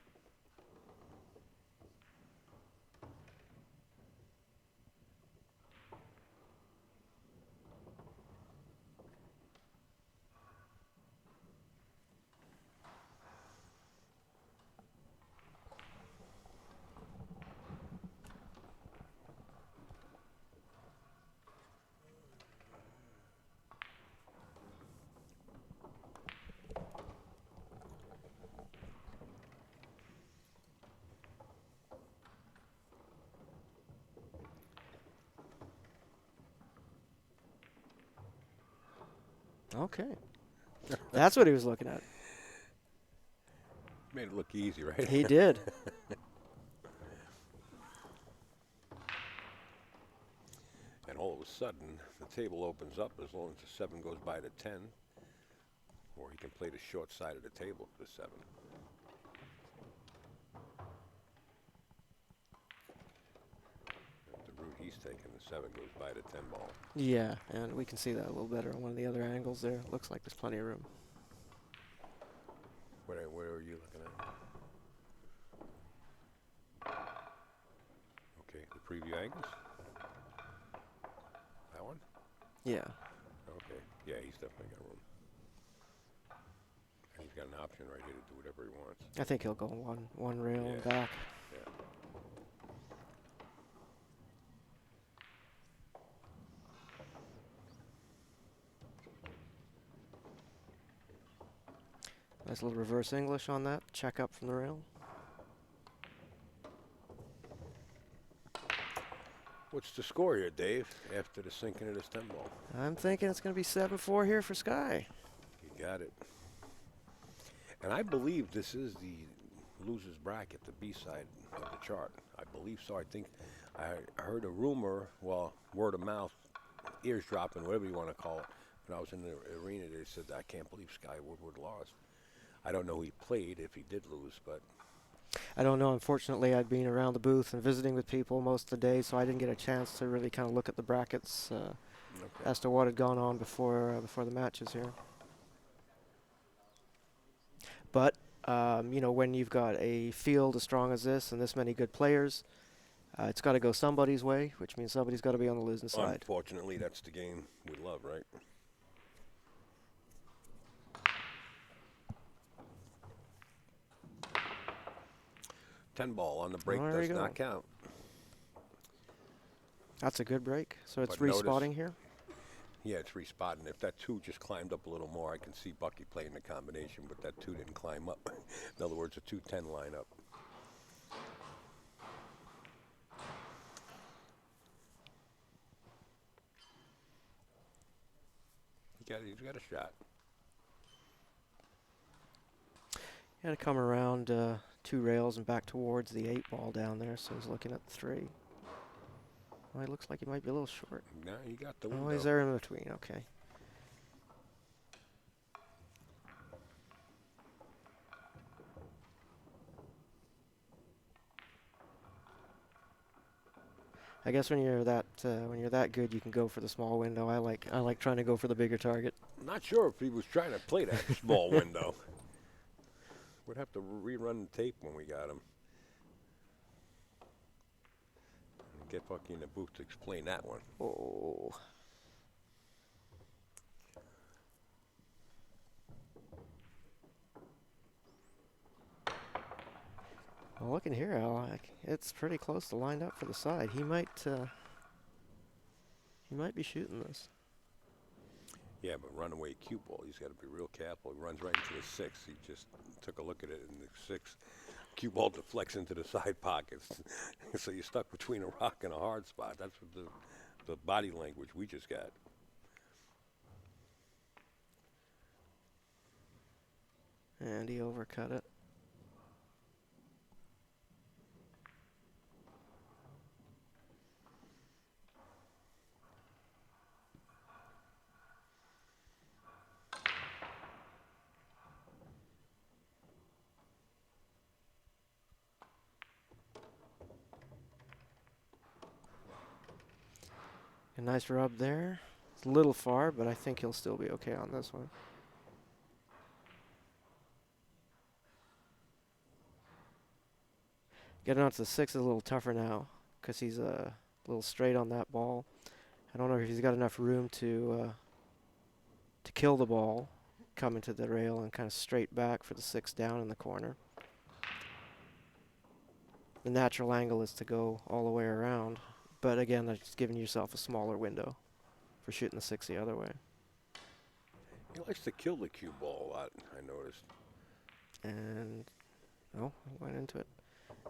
Okay. That's what he was looking at. Made it look easy, right? He did. And all of a sudden, the table opens up as long as the 7 goes by to 10. Or he can play the short side of the table for the 7. The route he's taking, the 7 goes by to 10 ball. Yeah, and we can see that a little better on one of the other angles there. Looks like there's plenty of room. Where are you looking at? Okay, the preview angles? That one? Yeah. Okay, yeah, he's definitely got room. And he's got an option right here to do whatever he wants. I think he'll go one rail and Yeah. back. Yeah. Nice little reverse English on that. Check up from the rail. What's the score here, Dave, after the sinking of this 10 ball? I'm thinking it's going to be 7-4 here for Sky. You got it. And I believe this is the loser's bracket, the B side of the chart. I believe so. I think I heard a rumor, well, word of mouth, eavesdropping, whatever you want to call it. When I was in the arena, they said, I can't believe Skyler Woodward lost. I don't know who he played if he did lose, but I don't know. Unfortunately, I'd been around the booth and visiting with people most of the day, so I didn't get a chance to really kind of look at the brackets okay. as to what had gone on before the matches here. But you know, when you've got a field as strong as this and this many good players, it's got to go somebody's way, which means somebody's got to be on the losing side. Unfortunately, that's the game we love, right? Ten ball on the break There does you go. not count. That's a good break. So it's But notice- respotting here. Yeah, it's respotting. If that 2 just climbed up a little more, I can see Bucky playing the combination, but that 2 didn't climb up. In other words, a 2-10 lineup. He's got a shot. Got to come around 2 rails and back towards the 8 ball down there. So he's looking at 3. Well, he looks like he might be a little short. Now you got the window. Oh, he's there in between. Okay. I guess when you're that good, you can go for the small window. I like trying to go for the bigger target. Not sure if he was trying to play that small window. We'd have to rerun the tape when we got him. And get Bucky in the booth to explain that one. Oh. Well, looking here, Al, it's pretty close to lined up for the side. He might be shooting this. Yeah, but runaway cue ball, he's got to be real careful. He runs right into the 6. He just took a look at it, and the 6 cue ball deflects into the side pockets. So you're stuck between a rock and a hard spot. That's what the body language we just got. And he overcut it. A nice rub there. It's a little far, but I think he'll still be okay on this one. Getting onto the 6 is a little tougher now because he's a little straight on that ball. I don't know if he's got enough room to kill the ball, come into the rail and kind of straight back for the 6 down in the corner. The natural angle is to go all the way around, but again, that's giving yourself a smaller window for shooting the 6 the other way. He likes to kill the cue ball a lot, I noticed. And, oh, I went into it.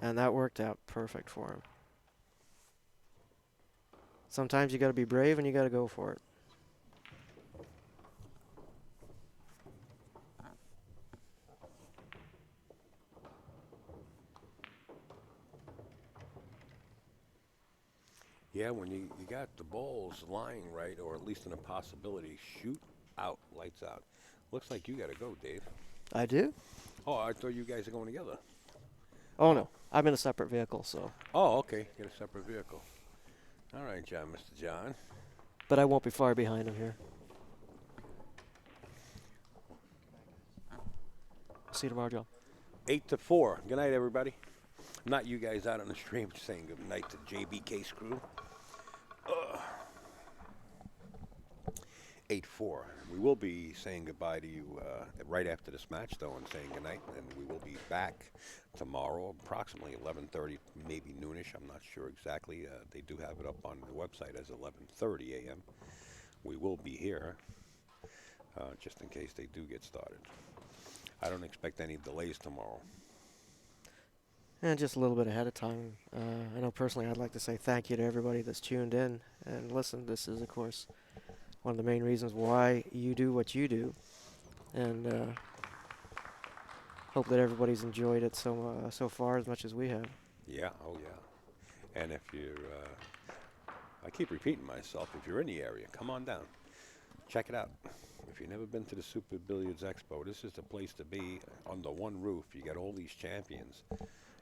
And that worked out perfect for him. Sometimes you got to be brave and you got to go for it. Yeah, when you got the balls lying right, or at least in a possibility, shoot out, lights out. Looks like you got to go, Dave. I do? Oh, I thought you guys are going together. Oh, no. I'm in a separate vehicle, so. Oh, okay. Get a separate vehicle. All right, John, Mr. John. But I won't be far behind him here. See you tomorrow, John. 8-4. Good night, everybody. Not you guys out on the stream saying good night to JBK's crew. 8-4. We will be saying goodbye to you right after this match, though, and saying goodnight. And we will be back tomorrow, approximately 11:30, maybe noonish. I'm not sure exactly. They do have it up on the website as 11:30 a.m. We will be here, just in case they do get started. I don't expect any delays tomorrow. And just a little bit ahead of time. I know personally I'd like to say thank you to everybody that's tuned in and listened. This is, of course, one of the main reasons why you do what you do. And hope that everybody's enjoyed it so far as much as we have. Yeah, oh yeah. And if you're, I keep repeating myself, if you're in the area, come on down. Check it out. If you've never been to the Super Billiards Expo, this is the place to be. Under one roof, you got all these champions,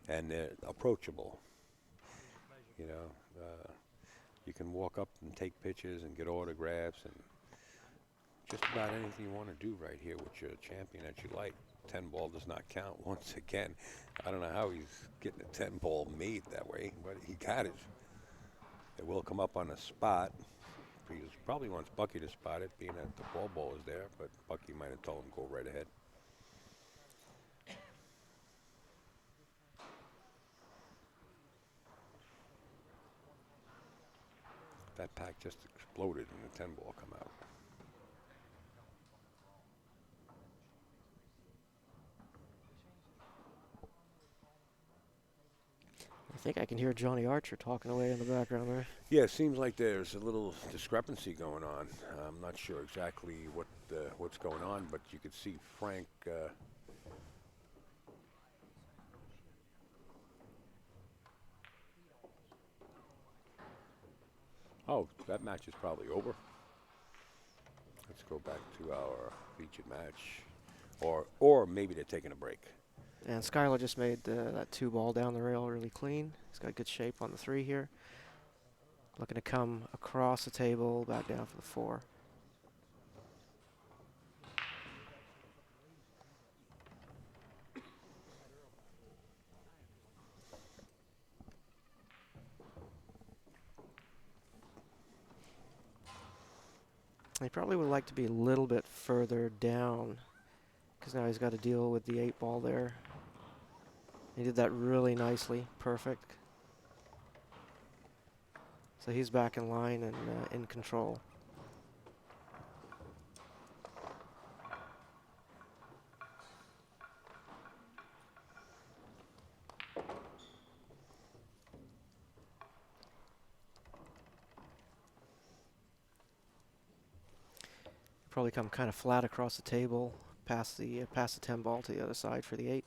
and they're approachable. You know, you can walk up and take pictures and get autographs and just about anything you want to do right here with your champion that you like. 10 ball does not count once again. I don't know how he's getting a 10 ball made that way, but he got it. It will come up on a spot. He probably wants Bucky to spot it, being that the ball is there, but Bucky might have told him go right ahead. That pack just exploded and the 10 ball come out. I think I can hear Johnny Archer talking away in the background there. Yeah, it seems like there's a little discrepancy going on. I'm not sure exactly what's going on, but you could see Frank. Oh, that match is probably over. Let's go back to our featured match, or maybe they're taking a break. And Skyler just made that 2 ball down the rail really clean. He's got good shape on the 3 here. Looking to come across the table, back down for the 4. He probably would like to be a little bit further down because now he's got to deal with the 8 ball there. He did that really nicely, perfect. So he's back in line and in control. Probably come kind of flat across the table, pass the 10 ball to the other side for the 8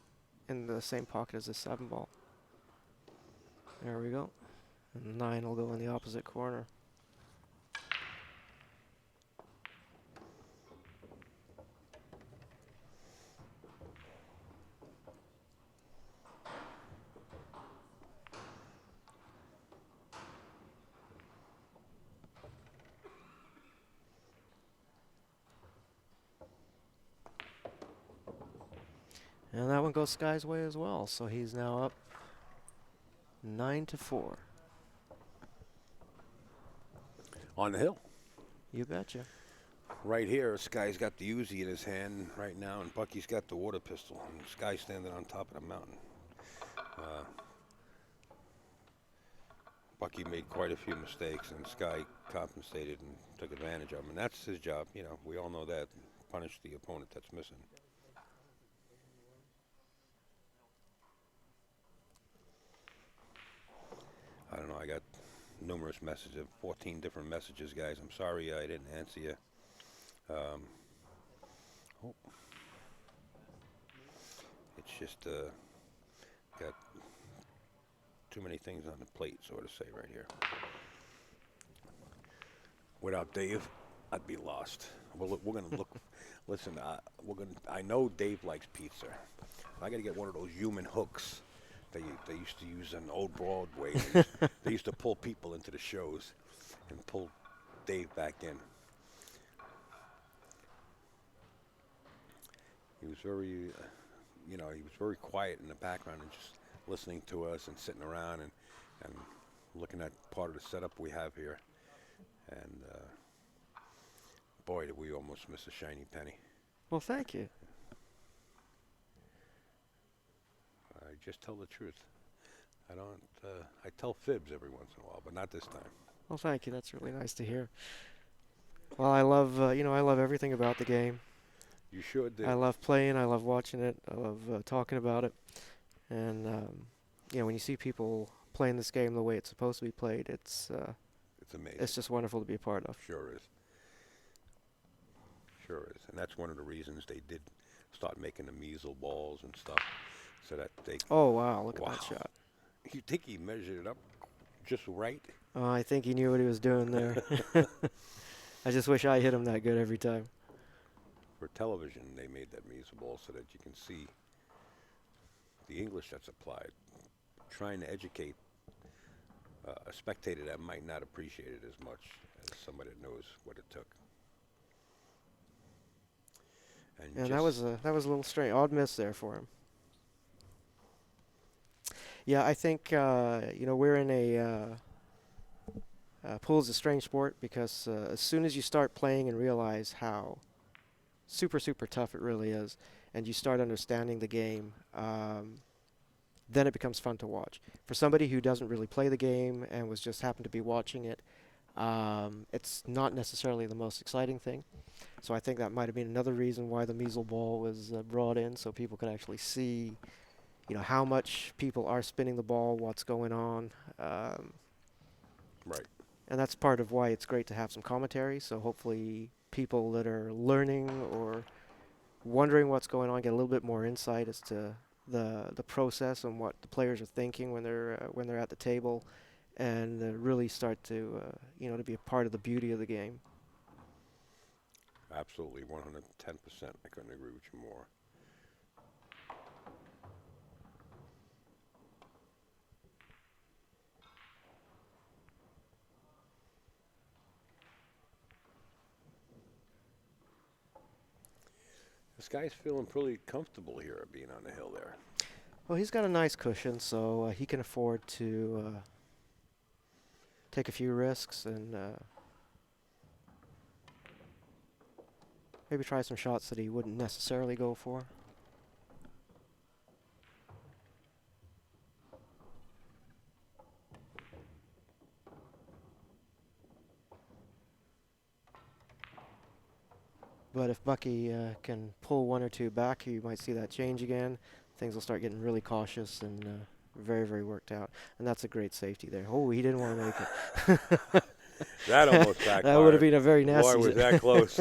in the same pocket as the 7 ball. There we go. And the 9 will go in the opposite corner. And that one goes Sky's way as well. So he's now up 9-4. On the hill. You betcha. Right here, Sky's got the Uzi in his hand right now, and Bucky's got the water pistol. And Sky's standing on top of the mountain. Bucky made quite a few mistakes, and Sky compensated and took advantage of him. And that's his job. You know, we all know that. Punish the opponent that's missing. I don't know. I got numerous messages, 14 different messages, guys. I'm sorry I didn't answer you. It's just got too many things on the plate, so to say, right here. Without Dave, I'd be lost. Well, look, we're gonna look. Listen, I know Dave likes pizza. I got to get one of those human hooks they used to use on Old Broadway. They used to pull people into the shows and pull Dave back in. He was very, he was very quiet in the background and just listening to us and sitting around and looking at part of the setup we have here. And boy, did we almost miss a shiny penny. Well, thank you. I just tell the truth. I don't. I tell fibs every once in a while, but not this time. Well, thank you. That's really nice to hear. Well, I love, I love everything about the game. You sure did. I love playing. I love watching it. I love talking about it. And when you see people playing this game the way it's supposed to be played, it's amazing. It's just wonderful to be a part of. Sure is. Sure is. And that's one of the reasons they did start making the measle balls and stuff, so that they. Oh wow! Look at that shot. You think he measured it up just right? I think he knew what he was doing there. I just wish I hit him that good every time. For television, they made that measle ball so that you can see the English that's applied. Trying to educate a spectator that might not appreciate it as much as somebody that knows what it took. And that was a little strange, odd miss there for him. Yeah, I think we're in a pool is a strange sport because as soon as you start playing and realize how super tough it really is, and you start understanding the game, then it becomes fun to watch. For somebody who doesn't really play the game and was just happened to be watching it, it's not necessarily the most exciting thing. So I think that might have been another reason why the measle ball was brought in, so people could actually see, how much people are spinning the ball, what's going on. Right. And that's part of why it's great to have some commentary. So hopefully people that are learning or wondering what's going on get a little bit more insight as to the process and what the players are thinking when they're at the table, and really start to to be a part of the beauty of the game. Absolutely, 110%. I couldn't agree with you more. This guy's feeling pretty comfortable here being on the hill there. Well, he's got a nice cushion, so he can afford to take a few risks and maybe try some shots that he wouldn't necessarily go for. But if Bucky can pull one or two back, you might see that change again. Things will start getting really cautious and very worked out. And that's a great safety there. Oh, he didn't want to make it. That almost backfired. That would have been a very nasty. Boy, was that close.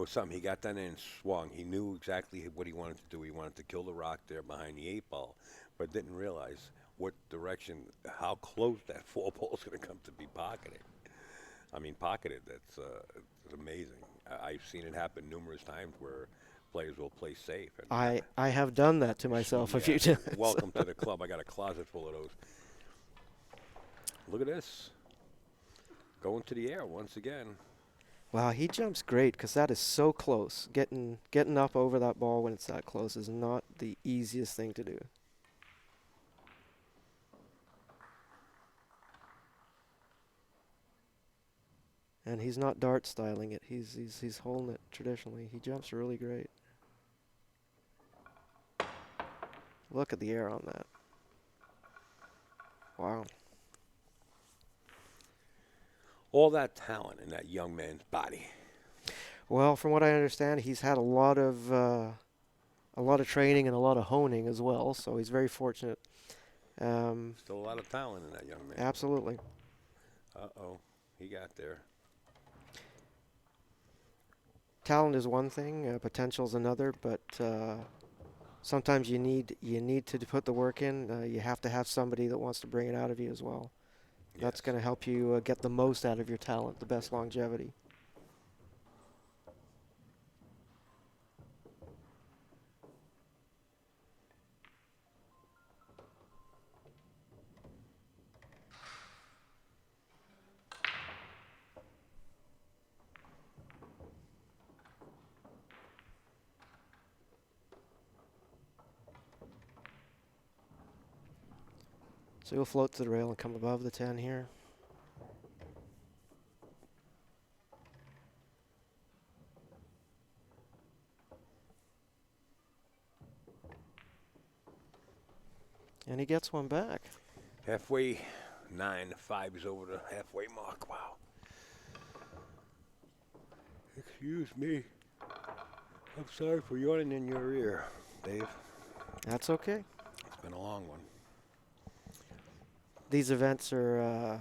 Something, he got that in and swung. He knew exactly what he wanted to do. He wanted to kill the rock there behind the 8-ball, but didn't realize what direction, how close that 4-ball is going to come to be pocketed. I mean, pocketed, that's amazing. I've seen it happen numerous times where players will play safe. And I have done that to myself a few times. Welcome to the club. I got a closet full of those. Look at this. Going to the air once again. Wow, he jumps great because that is so close. Getting up over that ball when it's that close is not the easiest thing to do. And he's not dart styling it. He's holding it traditionally. He jumps really great. Look at the air on that. Wow. All that talent in that young man's body. Well, from what I understand, he's had a lot of training and a lot of honing as well. So he's very fortunate. Still a lot of talent in that young man. Absolutely. Uh-oh, he got there. Talent is one thing, potential is another, but sometimes you need to put the work in. You have to have somebody that wants to bring it out of you as well. That's Yes. going to help you get the most out of your talent, the best longevity. So you'll float to the rail and come above the 10 here. And he gets one back. Halfway, 9-5 is over the halfway mark. Wow. Excuse me. I'm sorry for yawning in your ear, Dave. That's okay. It's been a long one. These events are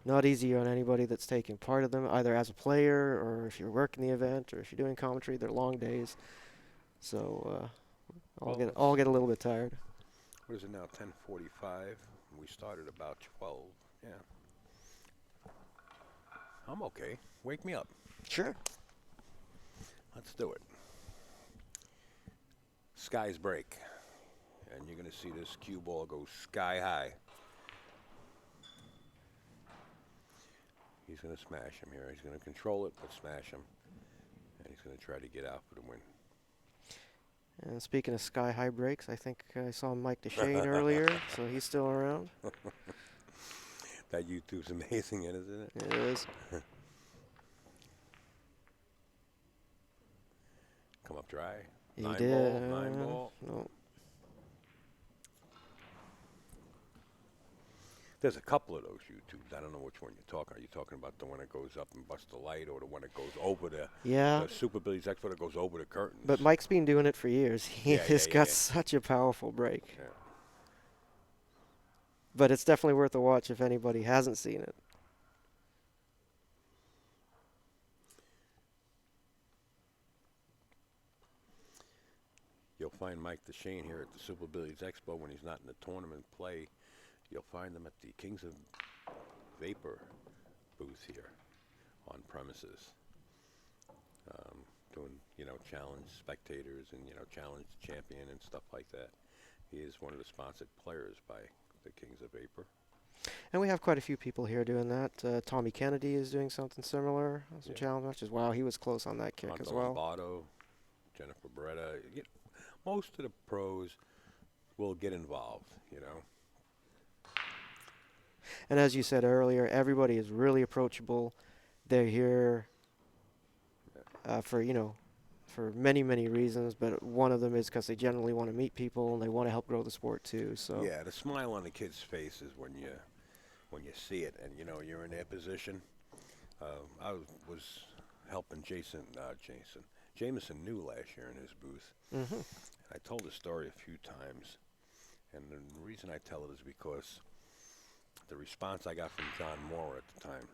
not easy on anybody that's taking part of them, either as a player or if you're working the event or if you're doing commentary. They're long days. So I'll get a little bit tired. What is it now? 10:45. We started about 12. Yeah. I'm okay. Wake me up. Sure. Let's do it. Skies break. And you're going to see this cue ball go sky high. He's going to smash him here. He's going to control it, but smash him. And he's going to try to get out for the win. And speaking of sky high breaks, I think I saw Mike DeShane earlier, so he's still around. That YouTube's amazing, isn't it? It is. Come up dry. He Nine did. ball, 9 ball. No. There's a couple of those YouTubes. I don't know which one you're talking. Are you talking about the one that goes up and busts the light, or the one that goes over the Super Billiards Expo that goes over the curtains? But Mike's been doing it for years. He has got such a powerful break. Yeah. But it's definitely worth a watch if anybody hasn't seen it. You'll find Mike DeShane here at the Super Billiards Expo when he's not in the tournament play. You'll find them at the Kings of Vapor booth here on premises, doing, challenge spectators and, challenge champion and stuff like that. He is one of the sponsored players by the Kings of Vapor. And we have quite a few people here doing that. Tommy Kennedy is doing something similar, some challenge matches. Wow, he was close on that kick as well. Lombardo, Jennifer Beretta. Most of the pros will get involved, And as you said earlier, everybody is really approachable. They're here for many, many reasons, but one of them is because they generally want to meet people and they want to help grow the sport too. So yeah, the smile on the kid's face is when you see it, and you're in their position. I was helping Jameson New last year in his booth. Mm-hmm. I told the story a few times, and the reason I tell it is because the response I got from John Moore at the time.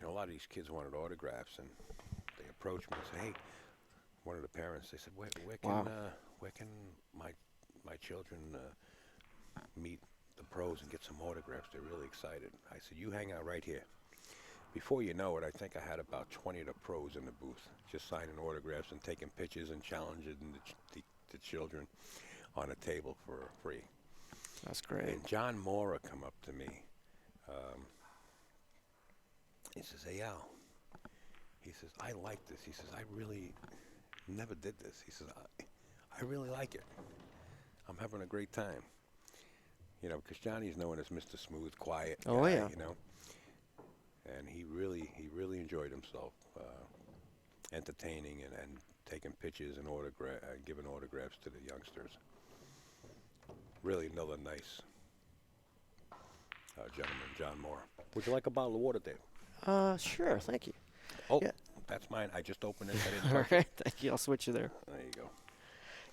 A lot of these kids wanted autographs, and they approached me and said, "Hey," one of the parents, they said, "Where can my children meet the pros and get some autographs? They're really excited." I said, "You hang out right here." Before you know it, I think I had about 20 of the pros in the booth, just signing autographs and taking pictures and challenging the children on a table for free. That's great. And John Mora come up to me He says, "Hey Al," he says, "I like this." He says, "I really never did this." He says, "I really like it. I'm having a great time." You know, because Johnny's known as Mr. Smooth, quiet Oh, guy, yeah. you know. And he really enjoyed himself, entertaining and taking pictures and giving autographs to the youngsters. Really another nice gentleman, John Moore. Would you like a bottle of water, Dave? Sure, thank you. Oh, Yeah. that's mine. I just opened it. I didn't All touch right, it. thank you. I'll switch you there. There you go.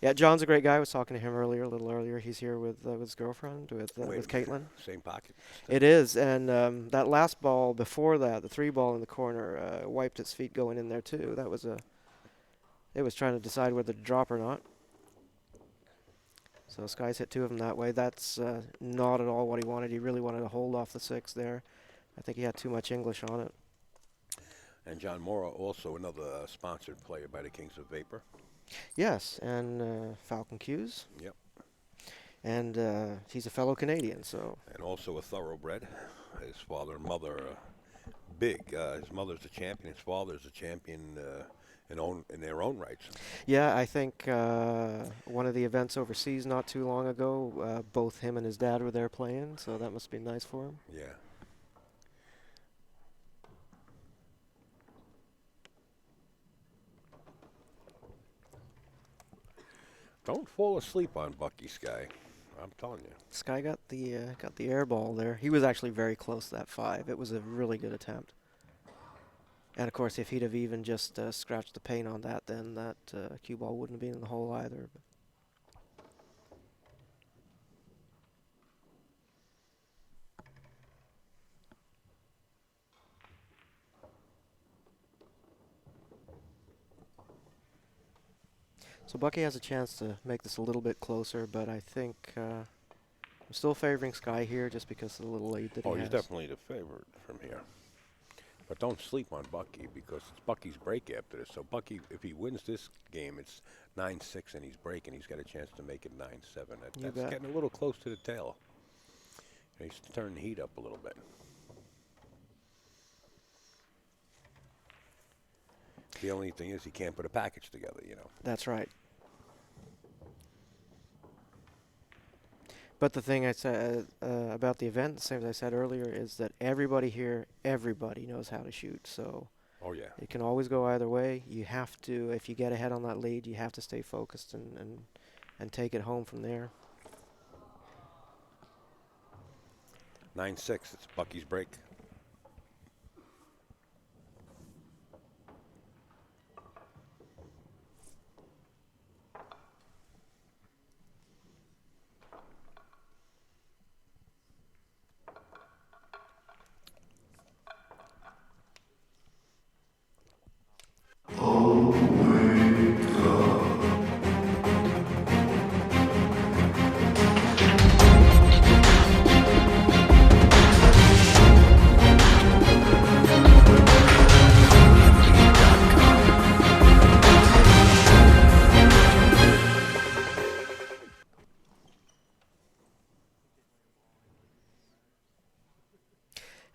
Yeah, John's a great guy. I was talking to him earlier, a little earlier. He's here with his girlfriend, Wait with a minute. Caitlin. Same pocket. It is, and that last ball before that, the 3 ball in the corner, wiped its feet going in there too. That was it was trying to decide whether to drop or not. So Sky's hit 2 of them that way. That's not at all what he wanted. He really wanted to hold off the 6 there. I think he had too much English on it. And John Moore, also another sponsored player by the Kings of Vapor. Yes, and Falcon Q's. Yep. And he's a fellow Canadian, so. And also a thoroughbred. His father and mother are big. His mother's a champion. His father's a champion in their own rights. Yeah, I think one of the events overseas not too long ago, both him and his dad were there playing, so that must be nice for him. Yeah. Don't fall asleep on Bucky, Sky. I'm telling you. Sky got the air ball there. He was actually very close to that 5. It was a really good attempt. And of course, if he'd have even just scratched the paint on that, then that cue ball wouldn't have been in the hole either. So Bucky has a chance to make this a little bit closer, but I think I'm still favoring Sky here just because of the little lead that he Oh, has. he's definitely the favorite from here. But don't sleep on Bucky because it's Bucky's break after this. So Bucky, if he wins this game, it's 9-6 and he's breaking. He's got a chance to make it 9-7. That's bet. getting a little close to the tail. He's turning the heat up a little bit. The only thing is he can't put a package together, you know. That's right. But the thing I said about the event, same as I said earlier, is that everybody here, everybody knows how to shoot. So Oh, yeah. it can always go either way. You have to, if you get ahead on that lead, you have to stay focused and take it home from there. 9-6. It's Bucky's break.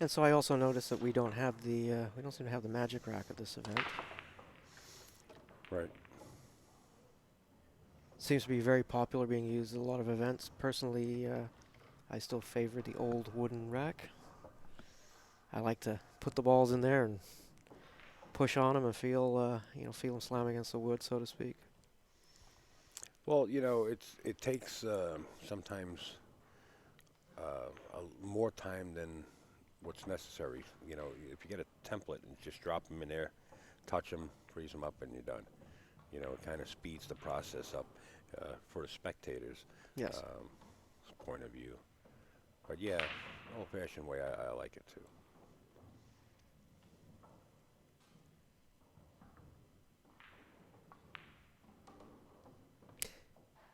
And so I also noticed that we don't have the we don't seem to have the magic rack at this event. Right. Seems to be very popular, being used at a lot of events. Personally, I still favor the old wooden rack. I like to put the balls in there and push on them and feel feel them slam against the wood, so to speak. Well, you know, it takes sometimes more time than what's necessary. You know, if you get a template and just drop them in there, touch them, freeze them up, and you're done. You know, it kind of speeds the process up for the spectators' Yes. point of view. But yeah, old-fashioned way, I like it too.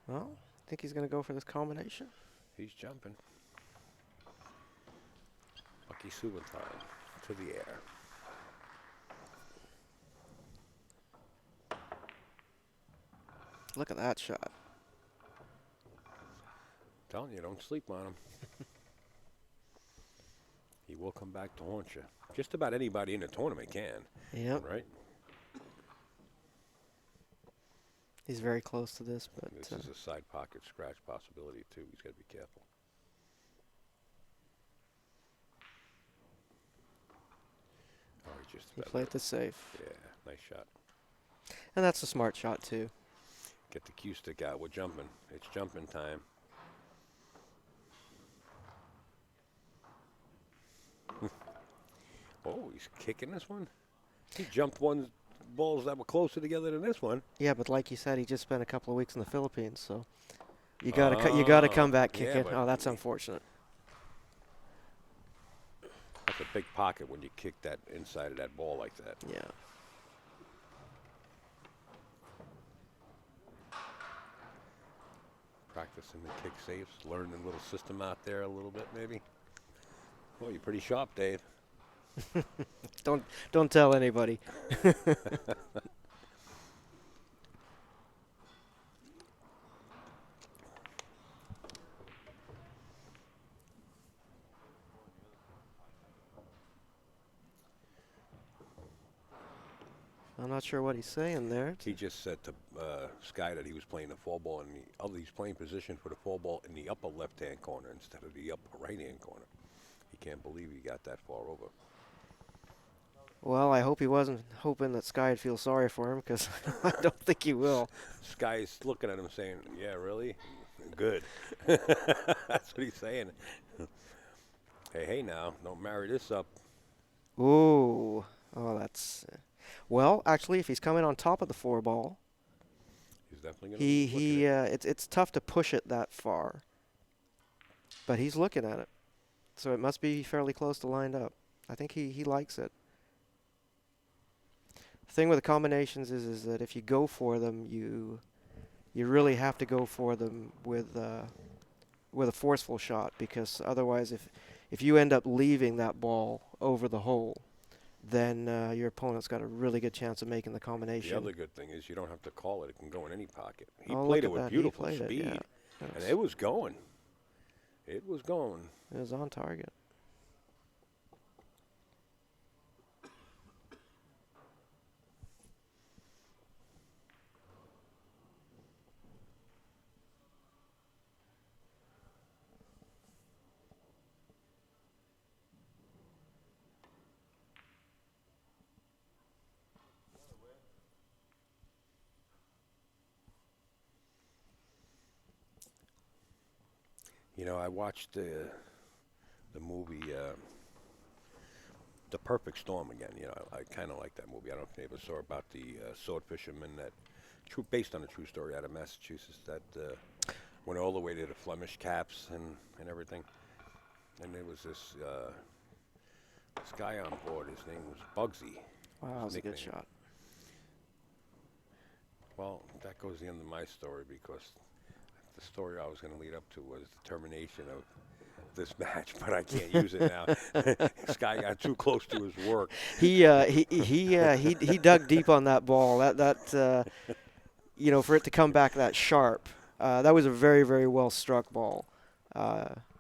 Well, I think he's going to go for this combination. He's jumping. Bucky Souvanthong to the air. Look at that shot. Telling you, don't sleep on him. He will come back to haunt you. Just about anybody in the tournament can, Yep. right? He's very close to this, but This is a side pocket scratch possibility, too. He's got to be careful. Oh, he just he about played let the safe. it. Yeah, nice shot. And that's a smart shot, too. Get the cue stick out. We're jumping. It's jumping time. Oh, he's kicking this one. He jumped one balls that were closer together than this one. Yeah, but like you said, he just spent a couple of weeks in the Philippines, so you gotta come back yeah, kicking. but Oh, that's unfortunate. That's a big pocket when you kick that inside of that ball like that. Yeah. Practicing the kick safes, learning the little system out there a little bit, maybe. Oh, you're pretty sharp, Dave. Don't tell anybody. I'm not sure what he's saying there. He just said to Sky that he was playing the fall ball he's playing position for the fall ball in the upper left-hand corner instead of the upper right-hand corner. He can't believe he got that far over. Well, I hope he wasn't hoping that Sky would feel sorry for him, because I don't think he will. Sky's looking at him saying, yeah, really? Good. That's what he's saying. Hey, now, don't marry this up. Ooh. Oh, that's... well, actually, if he's coming on top of the 4-ball, He's definitely going to be looking at it. it's tough to push it that far. But he's looking at it. So it must be fairly close to lined up. I think he likes it. The thing with the combinations is that if you go for them, you really have to go for them with a forceful shot, because otherwise if you end up leaving that ball over the hole, then your opponent's got a really good chance of making the combination. The other good thing is you don't have to call it. It can go in any pocket. He Oh, played it look at with that. He beautiful played it, speed, yeah. and it was going. It was going. It was on target. You know, I watched the movie The Perfect Storm again. You know, I kind of like that movie. I don't know if you ever saw about the sword fisherman based on a true story out of Massachusetts that went all the way to the Flemish caps and everything. And there was this guy on board. His name was Bugsy. Wow, that was a good nickname. shot. Well, that goes the end of my story, because the story I was going to lead up to was the termination of this match, but I can't use it now. This guy got too close to his work. He dug deep on that ball. You know, for it to come back that sharp, that was a very, very well struck ball.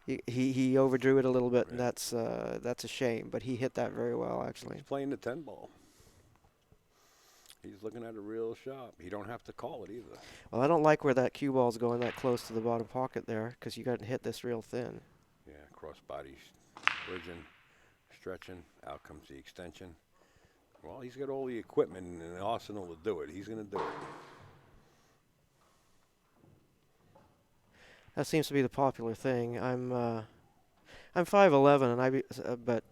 He overdrew it a little bit, and that's a shame. But he hit that very well, actually. He's playing the 10 ball. He's looking at a real shot. He don't have to call it either. Well, I don't like where that cue ball's going that close to the bottom pocket there, because you got to hit this real thin. Yeah, cross body, bridging, stretching. Out comes the extension. Well, he's got all the equipment and the arsenal to do it. He's going to do it. That seems to be the popular thing. I'm 5'11", but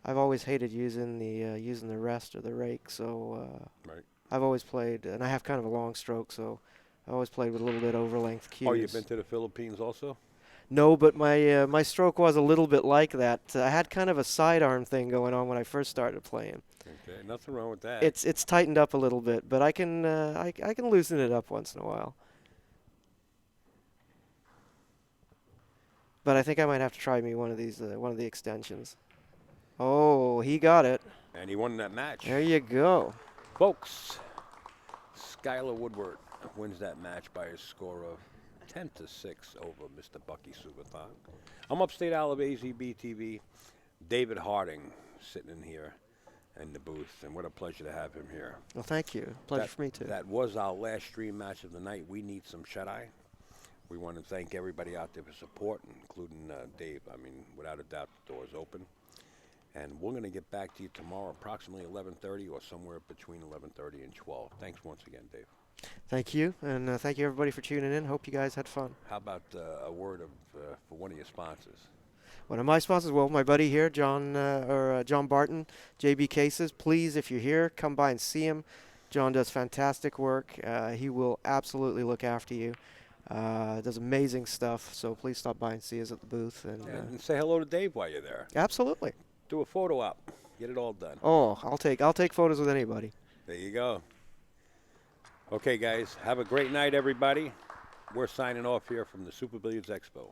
I've always hated using the rest or the rake, so Right. I've always played, and I have kind of a long stroke, so I always played with a little bit over length cues. Oh, you've been to the Philippines also? No, but my stroke was a little bit like that. I had kind of a sidearm thing going on when I first started playing. Okay, nothing wrong with that. It's tightened up a little bit, but I can loosen it up once in a while. But I think I might have to try me one of the extensions. Oh, he got it. And he won that match. There you go. Folks, Skyler Woodward wins that match by a score of 10-6 over Mr. Bucky Souvanthong. I'm upstate Alabama BTV. David Harding sitting in here in the booth, and what a pleasure to have him here. Well, thank you. Pleasure for me too. That was our last stream match of the night. We need some shut-eye. We want to thank everybody out there for support, including Dave. I mean, without a doubt, the door's open. And we're going to get back to you tomorrow, approximately 11:30 or somewhere between 11:30 and 12. Thanks once again, Dave. Thank you, and thank you everybody for tuning in. Hope you guys had fun. How about a word of for one of your sponsors? One of my sponsors, well, my buddy here, John Barton, JB Cases. Please, if you're here, come by and see him. John does fantastic work. He will absolutely look after you. Does amazing stuff. So please stop by and see us at the booth. And say hello to Dave while you're there. Absolutely. Do a photo op. Get it all done. Oh, I'll take photos with anybody. There you go. Okay, guys. Have a great night, everybody. We're signing off here from the Super Billiards Expo.